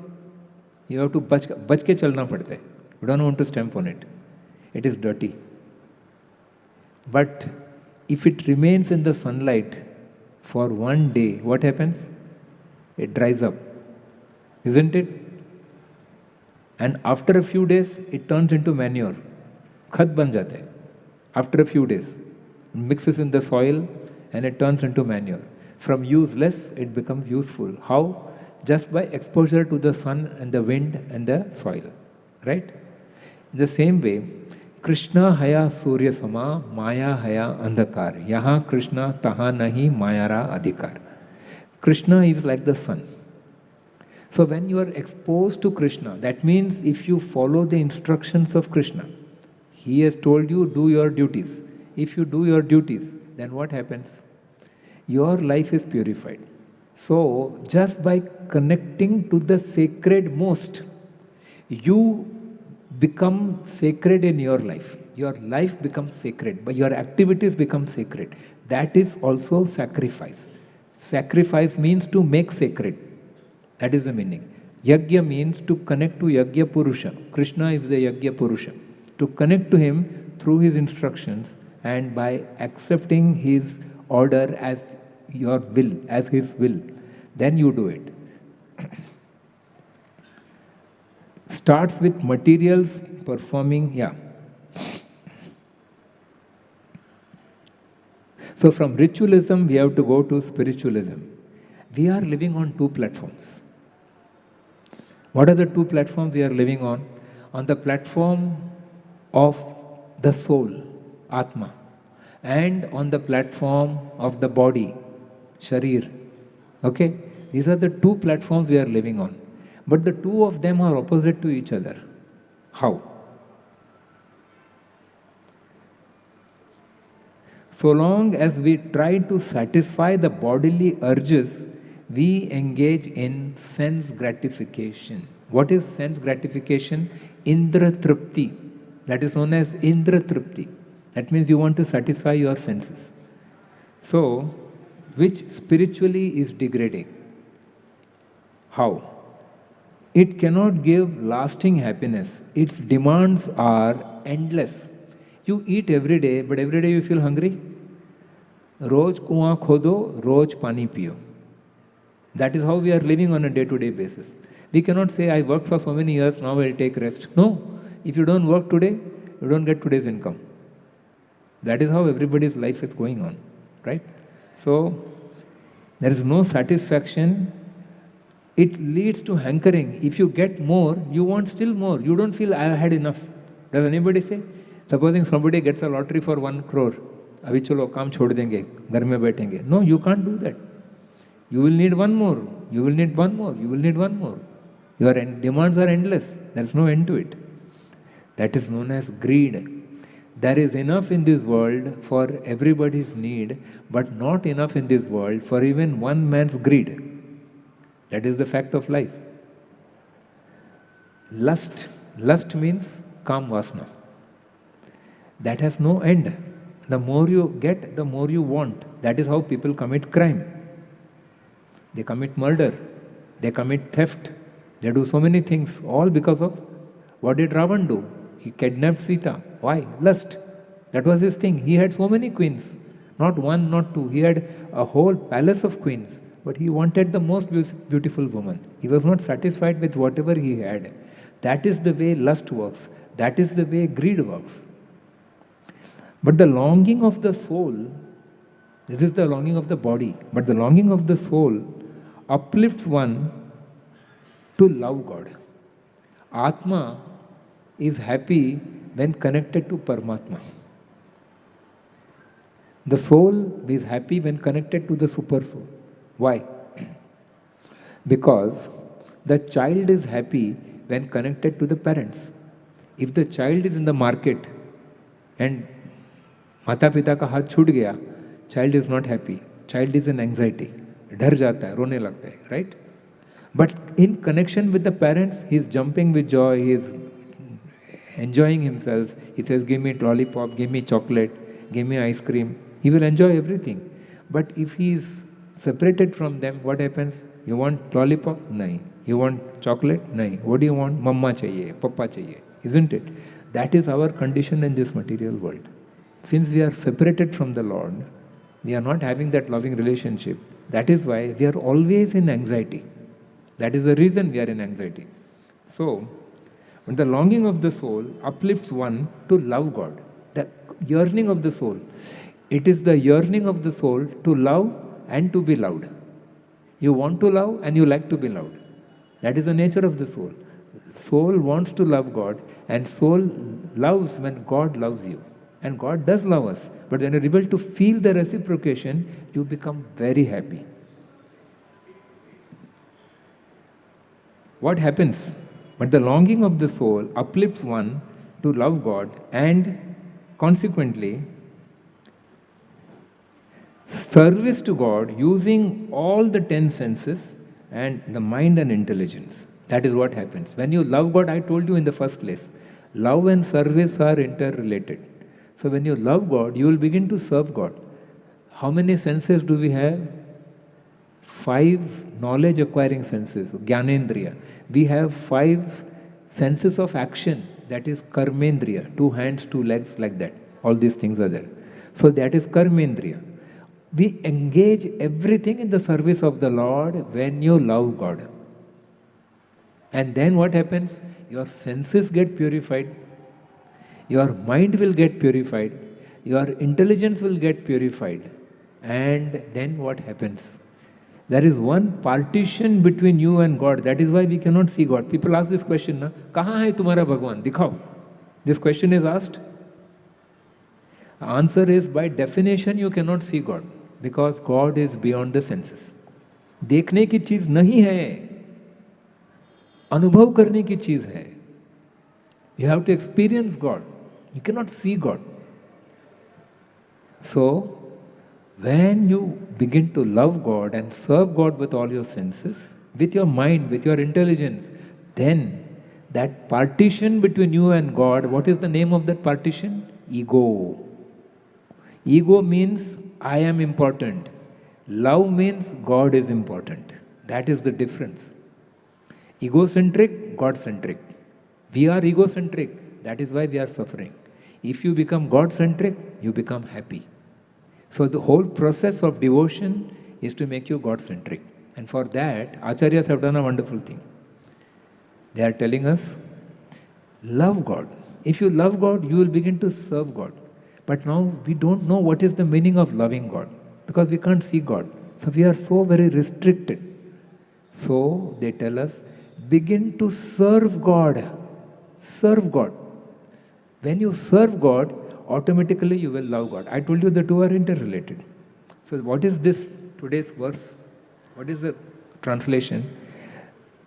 Speaker 2: You have to बच के चलना पड़ता है. You don't want to stamp on it. It is dirty. But if it remains in the sunlight for one day, what happens? It dries up. Isn't it? And after a few days, it turns into manure. खत बन जाता है. After a few days, it mixes in the soil and it turns into manure. From useless, it becomes useful. How? Just by exposure to the sun and the wind and the soil. Right? In the same way, Krishna haya surya sama, maya haya andhakar. Yaha Krishna taha nahi mayara adhikar. Krishna is like the sun. So when you are exposed to Krishna, that means if you follow the instructions of Krishna, he has told you, do your duties. If you do your duties, then what happens? Your life is purified. So just by connecting to the sacred most, you become sacred in your life. Your life becomes sacred, but your activities become sacred. That is also sacrifice. Sacrifice means to make sacred. That is the meaning. Yajna means to connect to Yajna Purusha. Krishna is the Yajna Purusha. To connect to him through his instructions and by accepting his order as your will, as his will, then you do it. Starts with materials performing, yeah. So from ritualism, we have to go to spiritualism. We are living on two platforms. What are the two platforms we are living on? On the platform of the soul, Atma, and on the platform of the body, Sharir. Okay? These are the two platforms we are living on. But the two of them are opposite to each other. How? So long as we try to satisfy the bodily urges, we engage in sense gratification. What is sense gratification? Indra Tripti. That is known as Indra Tripti. That means you want to satisfy your senses. So, which spiritually is degrading. How? It cannot give lasting happiness. Its demands are endless. You eat every day, but every day you feel hungry. Roj kuan khodo, roj pani piyo. That is how we are living on a day-to-day basis. We cannot say, I worked for so many years, now I'll take rest. No. If you don't work today, you don't get today's income. That is how everybody's life is going on. Right? So, there is no satisfaction. It leads to hankering. If you get more, you want still more. You don't feel, I have had enough. Does anybody say? Supposing somebody gets a lottery for 1 crore. Abhi chalo, kaam chhod denge, ghar mein baithenge. No, you can't do that. You will need one more. You will need one more. You will need one more. Your demands are endless. There is no end to it. That is known as greed. There is enough in this world for everybody's need, but not enough in this world for even one man's greed. That is the fact of life. Lust. Lust means kam vasna. That has no end. The more you get, the more you want. That is how people commit crime. They commit murder. They commit theft. They do so many things, all because of what did Ravan do? He kidnapped Sita. Why? Lust. That was his thing. He had so many queens. Not one, not two. He had a whole palace of queens. But he wanted the most beautiful woman. He was not satisfied with whatever he had. That is the way lust works. That is the way greed works. But the longing of the soul, this is the longing of the body, but the longing of the soul uplifts one to love God. Atma is happy when connected to Paramatma. The soul is happy when connected to the super soul. Why? Because the child is happy when connected to the parents. If the child is in the market and Mata Pita ka haath chhut gaya, child is not happy. Child is in anxiety. डर जाता है, रोने लगता है, right? But in connection with the parents, he is jumping with joy, he is enjoying himself. He says, give me lollipop, give me chocolate, give me ice cream. He will enjoy everything. But if he is separated from them, what happens? You want lollipop? Nahi. You want chocolate? Nahi. What do you want? Mama chahiye, papa chahiye. Isn't it? That is our condition in this material world. Since we are separated from the Lord, we are not having that loving relationship. That is why we are always in anxiety. That is the reason we are in anxiety. So, when the longing of the soul uplifts one to love God, the yearning of the soul, it is the yearning of the soul to love and to be loved. You want to love and you like to be loved. That is the nature of the soul. Soul wants to love God, and soul loves when God loves you. And God does love us. But when you're able to feel the reciprocation, you become very happy. What happens? But the longing of the soul uplifts one to love God, and consequently, service to God using all the 10 senses and the mind and intelligence. That is what happens. When you love God, I told you in the first place, love and service are interrelated. So when you love God, you will begin to serve God. How many senses do we have? 5 knowledge acquiring senses, Jnanendriya. We have 5 senses of action, that is Karmendriya, 2 hands, 2 legs, like that. All these things are there. So that is Karmendriya. We engage everything in the service of the Lord when you love God. And then what happens? Your senses get purified, your mind will get purified, your intelligence will get purified. And then what happens? There is one partition between you and God. That is why we cannot see God. People ask this question, na, kahan hai tumhara Bhagwan? Dikhao. This question is asked. The answer is, by definition you cannot see God, because God is beyond the senses. देखने की चीज नहीं है, अनुभव करने की चीज है. You have to experience God. You cannot see God. So, when you begin to love God and serve God with all your senses, with your mind, with your intelligence, then that partition between you and God, what is the name of that partition? Ego. Ego means I am important. Love means God is important. That is the difference. Egocentric, God-centric. We are egocentric. That is why we are suffering. If you become God-centric, you become happy. So the whole process of devotion is to make you God-centric. And for that, Acharyas have done a wonderful thing. They are telling us, love God. If you love God, you will begin to serve God. But now we don't know what is the meaning of loving God, because we can't see God. So we are so very restricted. So they tell us, begin to serve God. Serve God. When you serve God, automatically you will love God. I told you the two are interrelated. So what is this today's verse? What is the translation?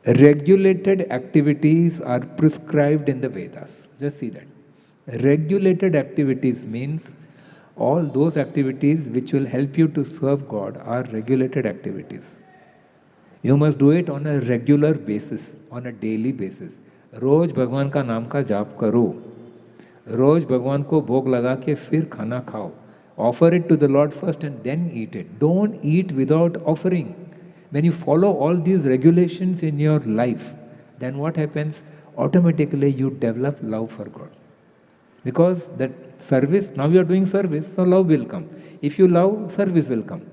Speaker 2: Regulated activities are prescribed in the Vedas. Just see that. Regulated activities means all those activities which will help you to serve God are regulated activities. You must do it on a regular basis, on a daily basis. रोज भगवान का नाम का जाप करो, रोज भगवान को भोग लगा के फिर खाना खाओ. Offer it to the Lord first and then eat it. Don't eat without offering. When you follow all these regulations in your life, then what happens? Automatically you develop love for God. Because that service, now you are doing service, so love will come. If you love, service will come.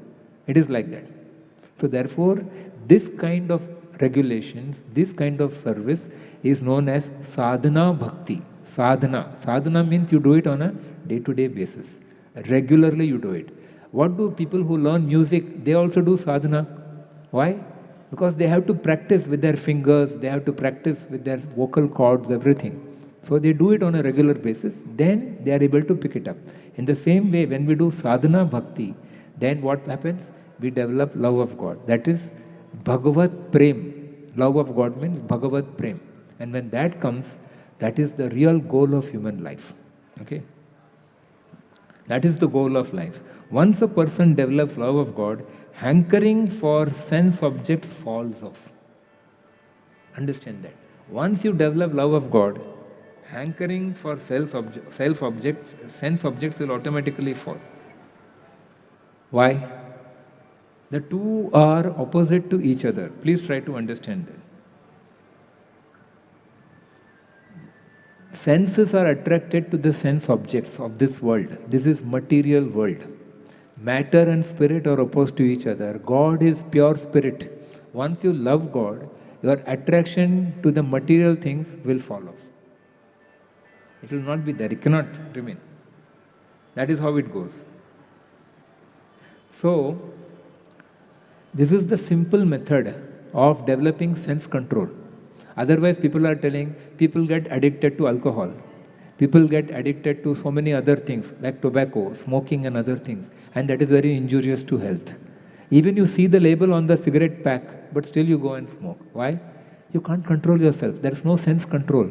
Speaker 2: It is like that. So therefore, this kind of regulations, this kind of service is known as sadhana bhakti. Sadhana. Sadhana means you do it on a day-to-day basis. Regularly you do it. What do people who learn music? They also do sadhana. Why? Because they have to practice with their fingers, they have to practice with their vocal cords, everything. So they do it on a regular basis, then they are able to pick it up. In the same way, when we do sadhana bhakti, then what happens? We develop love of God. That is Bhagavat Prem. Love of God means Bhagavat Prem. And when that comes, that is the real goal of human life. Okay? That is the goal of life. Once a person develops love of God, hankering for sense objects falls off. Understand that. Once you develop love of God, hankering for sense objects will automatically fall. Why? The two are opposite to each other. Please try to understand that. Senses are attracted to the sense objects of this world. This is material world. Matter and spirit are opposed to each other. God is pure spirit. Once you love God, your attraction to the material things will fall off. It will not be there. It cannot remain. That is how it goes. So, this is the simple method of developing sense control. Otherwise, people are telling, people get addicted to alcohol. People get addicted to so many other things like tobacco, smoking and other things. And that is very injurious to health. Even you see the label on the cigarette pack, but still you go and smoke. Why? You can't control yourself. There is no sense control.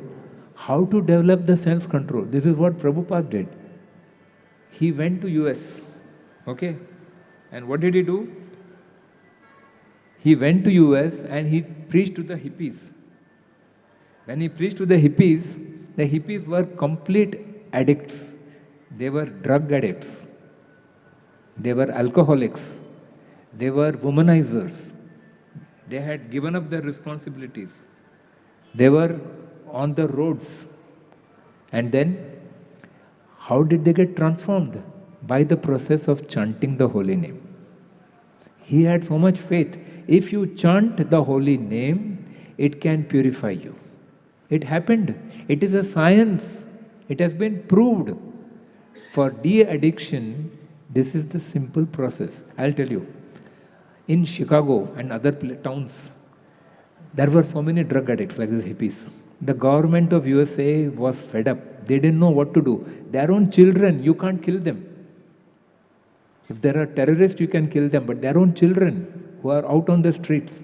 Speaker 2: How to develop the sense control? This is what Prabhupada did. He went to US. Okay? And what did he do? He went to US and he preached to the hippies. When he preached to the hippies were complete addicts. They were drug addicts. They were alcoholics. They were womanizers. They had given up their responsibilities. They were on the roads. And then, how did they get transformed? By the process of chanting the holy name. He had so much faith. If you chant the holy name, it can purify you. It happened. It is a science. It has been proved. For de-addiction, this is the simple process. I'll tell you. In Chicago and other towns, there were so many drug addicts like these hippies. The government of USA was fed up. They didn't know what to do. Their own children, you can't kill them. If there are terrorists, you can kill them, but their own children who are out on the streets,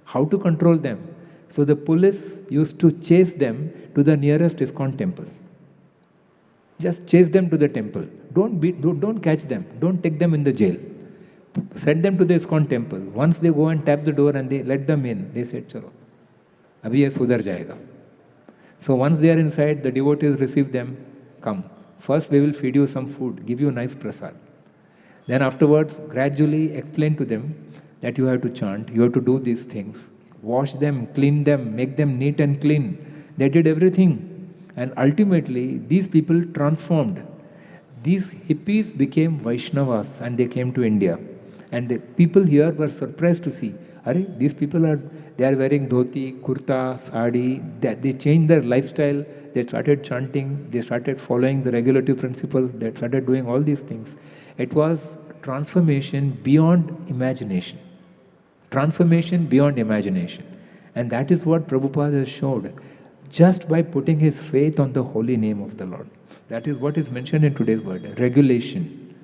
Speaker 2: how to control them? So the police used to chase them to the nearest ISKCON temple. Just chase them to the temple. Don't catch them. Don't take them in the jail. Send them to the ISKCON temple. Once they go and tap the door and they let them in, they said, "Chalo, abhi ye sudhar jayega." So once they are inside, the devotees receive them. Come. First we will feed you some food, give you nice prasad. Then afterwards, gradually explain to them that you have to chant, you have to do these things. Wash them, clean them, make them neat and clean. They did everything. And ultimately, these people transformed. These hippies became Vaishnavas and they came to India. And the people here were surprised to see, these people they are wearing dhoti, kurta, sari. They changed their lifestyle. They started chanting. They started following the regulative principles. They started doing all these things. It was transformation beyond imagination. Transformation beyond imagination. And that is what Prabhupada has showed just by putting his faith on the holy name of the Lord. That is what is mentioned in today's word, regulation.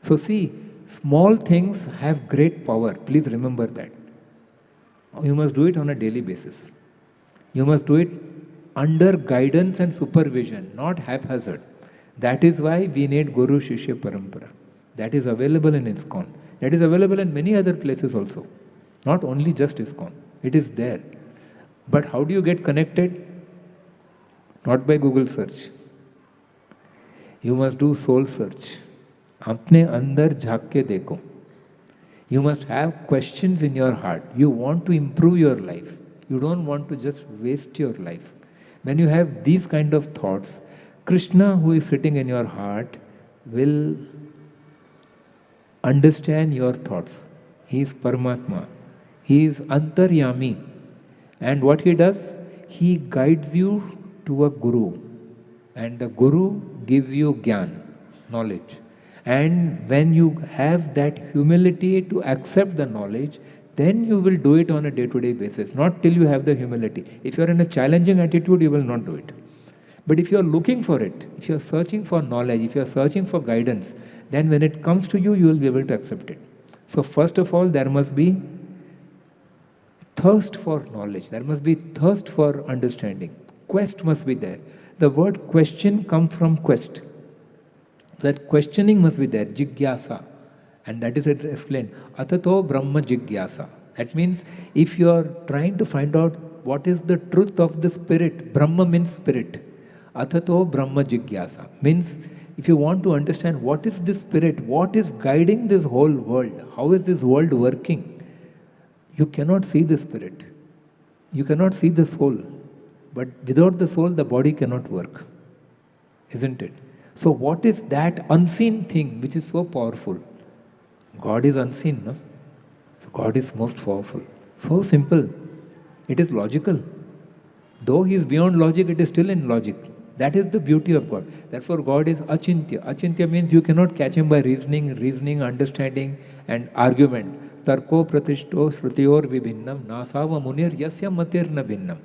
Speaker 2: So see, small things have great power. Please remember that. You must do it on a daily basis. You must do it under guidance and supervision, not haphazard. That is why we need Guru Shishya Parampara. That is available in ISKCON. That is available in many other places also. Not only just ISKCON. It is there. But how do you get connected? Not by Google search. You must do soul search. Apne andar jhaak ke dekho. You must have questions in your heart. You want to improve your life. You don't want to just waste your life. When you have these kind of thoughts, Krishna, who is sitting in your heart, will understand your thoughts. He is Paramatma. He is Antaryami. And what he does? He guides you to a Guru. And the Guru gives you Gyan, knowledge. And when you have that humility to accept the knowledge, then you will do it on a day-to-day basis, not till you have the humility. If you are in a challenging attitude, you will not do it. But if you are looking for it, if you are searching for knowledge, if you are searching for guidance, then when it comes to you, you will be able to accept it. So first of all, there must be thirst for knowledge. There must be thirst for understanding. Quest must be there. The word question comes from quest. So that questioning must be there, jigyasa. And that is explained. Atato Brahma jigyasa. That means if you are trying to find out what is the truth of the spirit, Brahma means spirit. Atato Brahma jigyasa means if you want to understand what is this spirit, what is guiding this whole world, how is this world working, you cannot see the spirit. You cannot see the soul. But without the soul, the body cannot work. Isn't it? So what is that unseen thing which is so powerful? God is unseen, no? So God is most powerful. So simple. It is logical. Though He is beyond logic, it is still in logic. That is the beauty of God. Therefore God is achintya. Achintya means you cannot catch Him by reasoning, understanding and argument. Tarko pratishto srutiyor vibhinnam nasava munir yasya matir na bhinnam.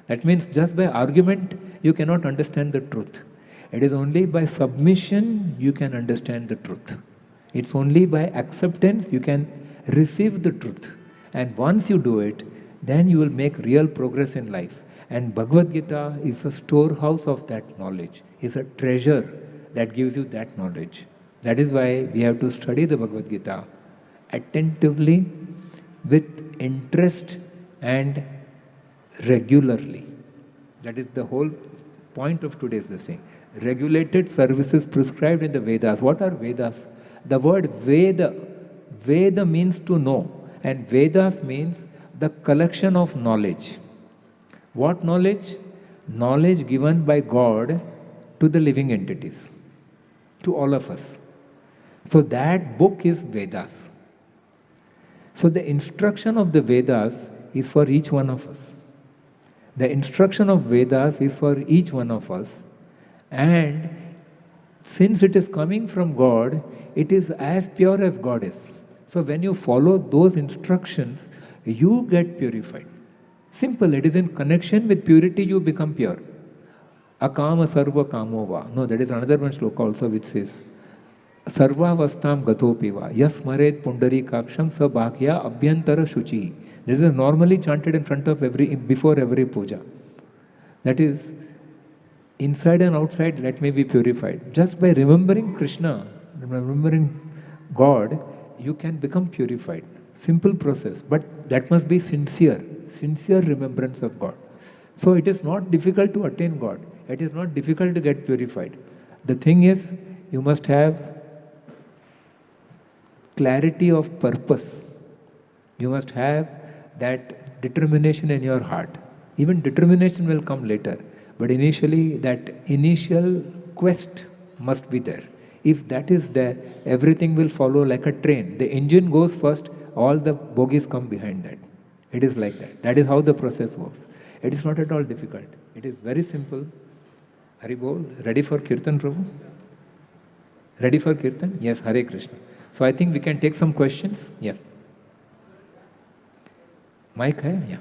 Speaker 2: That means just by argument you cannot understand the truth. It is only by submission you can understand the truth. It's only by acceptance you can receive the truth. And once you do it, then you will make real progress in life. And Bhagavad Gita is a storehouse of that knowledge, is a treasure that gives you that knowledge. That is why we have to study the Bhagavad Gita attentively, with interest and regularly. That is the whole point of today's thing. Regulated services prescribed in the Vedas. What are Vedas? The word Veda, Veda means to know, and Vedas means the collection of knowledge. What knowledge? Knowledge given by God to the living entities, to all of us. So that book is Vedas. So the instruction of the Vedas is for each one of us. The instruction of Vedas is for each one of us. And since it is coming from God, it is as pure as God is. So when you follow those instructions, you get purified. Simple, it is in connection with purity you become pure. Akama sarva kamova. No, that is another one sloka also which says, Sarva vastam gatopiva, yas maret pundari kaksham sa bhakya abhyantara shuchi. This is normally chanted in front of before every puja. That is, inside and outside, let me be purified. Just by remembering Krishna, remembering God, you can become purified. Simple process, but that must be sincere remembrance of God. So it is not difficult to attain God. It is not difficult to get purified. The thing is, you must have clarity of purpose. You must have that determination in your heart. Even determination will come later. But initially, that initial quest must be there. If that is there, everything will follow like a train. The engine goes first, all the bogies come behind that. It is like that. That is how the process works. It is not at all difficult. It is very simple. Hari Bol, ready for Kirtan, Prabhu? Ready for Kirtan? Yes, Hare Krishna. So I think we can take some questions. Yeah. Mic hai? Yeah.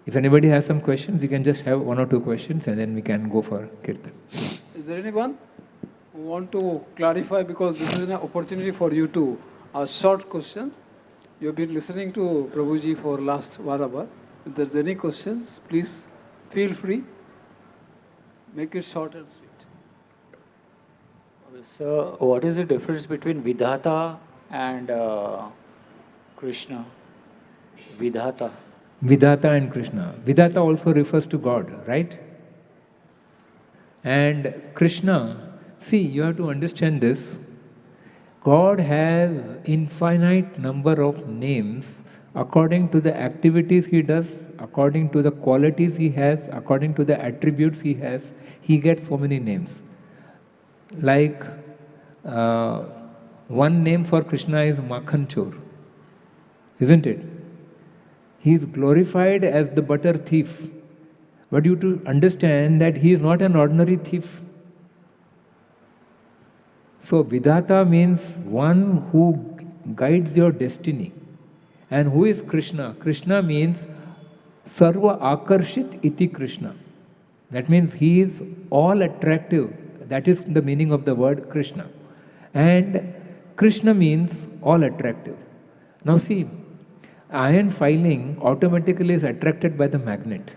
Speaker 2: If anybody has some questions, we can just have one or two questions and then we can go for Kirtan.
Speaker 3: Is there anyone who want to clarify, because this is an opportunity for you to ask short questions. You have been listening to Prabhuji for last 1 hour. If there's any questions, please feel free. Make it short and sweet.
Speaker 4: So, what is the difference between Vidhata and Krishna? Vidhata.
Speaker 2: Vidhata and Krishna. Vidhata also refers to God, right? And Krishna, see, you have to understand this. God has infinite number of names according to the activities He does, according to the qualities He has, according to the attributes He has. He gets so many names. Like one name for Krishna is Makhan Chor, isn't it? He is glorified as the butter thief. But you to understand that he is not an ordinary thief. So Vidhata means one who guides your destiny. And who is Krishna? Krishna means Sarva Akarshit iti Krishna. That means he is all attractive. That is the meaning of the word Krishna. And Krishna means all attractive. Now see, iron filing automatically is attracted by the magnet.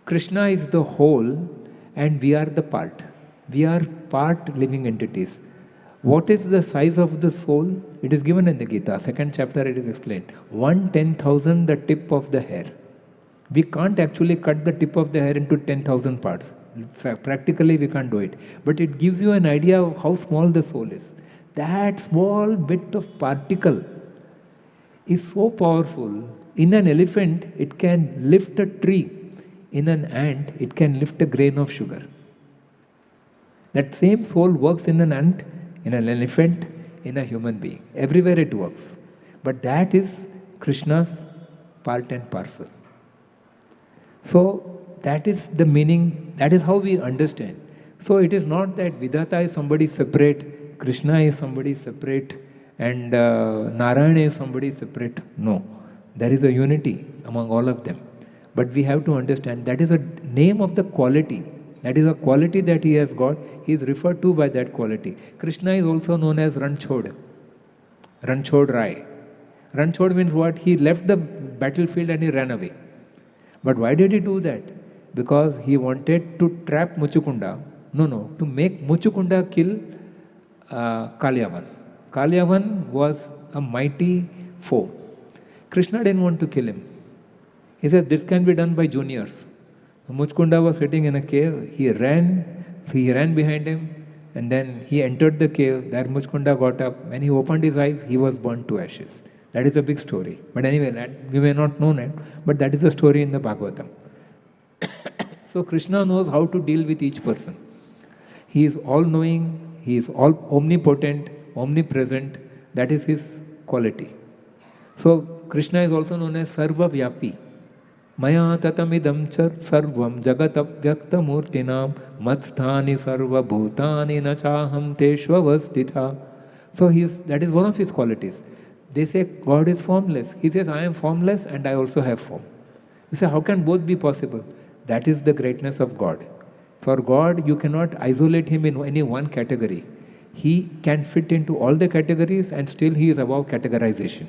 Speaker 2: Krishna is the whole and we are the part. We are part living entities. What is the size of the soul? It is given in the Gita, second chapter it is explained. 1/10,000 the tip of the hair. We can't actually cut the tip of the hair into 10,000 parts. Practically we can't do it. But it gives you an idea of how small the soul is. That small bit of particle is so powerful. In an elephant, it can lift a tree. In an ant, it can lift a grain of sugar. That same soul works in an ant, in an elephant, in a human being. Everywhere it works. But that is Krishna's part and parcel. So that is the meaning, that is how we understand. So it is not that Vidhata is somebody separate, Krishna is somebody separate, and Narayana is somebody separate. No. There is a unity among all of them. But we have to understand that is a name of the quality. That is a quality that he has got. He is referred to by that quality. Krishna is also known as Ranchod. Ranchod Rai. Ranchod means what? He left the battlefield and he ran away. But why did he do that? Because he wanted to trap Muchukunda. No, to make Muchukunda kill Kalyavan. Kalyavan was a mighty foe. Krishna didn't want to kill him. He said, this can be done by juniors. Muchukunda was sitting in a cave. He ran behind him, and then he entered the cave. There Muchukunda got up. When he opened his eyes, he was burnt to ashes. That is a big story. But anyway, we may not know that, but that is a story in the Bhagavatam. So Krishna knows how to deal with each person. He is all-knowing, he is all omnipotent, omnipresent. That is his quality. So Krishna is also known as Sarva Vyapi. Maya tatamidam char sarvam jagatabhyakta murtinam matsthani sarva bhutani nachaham teshvavastitha. So that is one of his qualities. They say God is formless. He says, I am formless and I also have form. You say, how can both be possible? That is the greatness of God. For God, you cannot isolate him in any one category. He can fit into all the categories and still he is above categorization.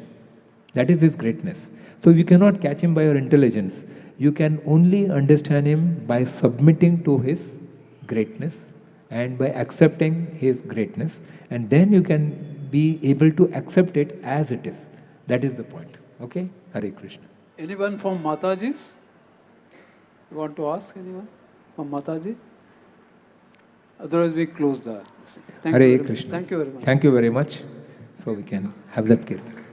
Speaker 2: That is his greatness. So you cannot catch him by your intelligence. You can only understand him by submitting to his greatness and by accepting his greatness. And then you can be able to accept it as it is. That is the point. Okay? Hare Krishna.
Speaker 3: Anyone from Mataji's? You want to ask anyone from Mataji? Otherwise we close the...
Speaker 2: Hare Krishna.
Speaker 3: Thank you very much.
Speaker 2: Thank you very much. So we can have that kirtan.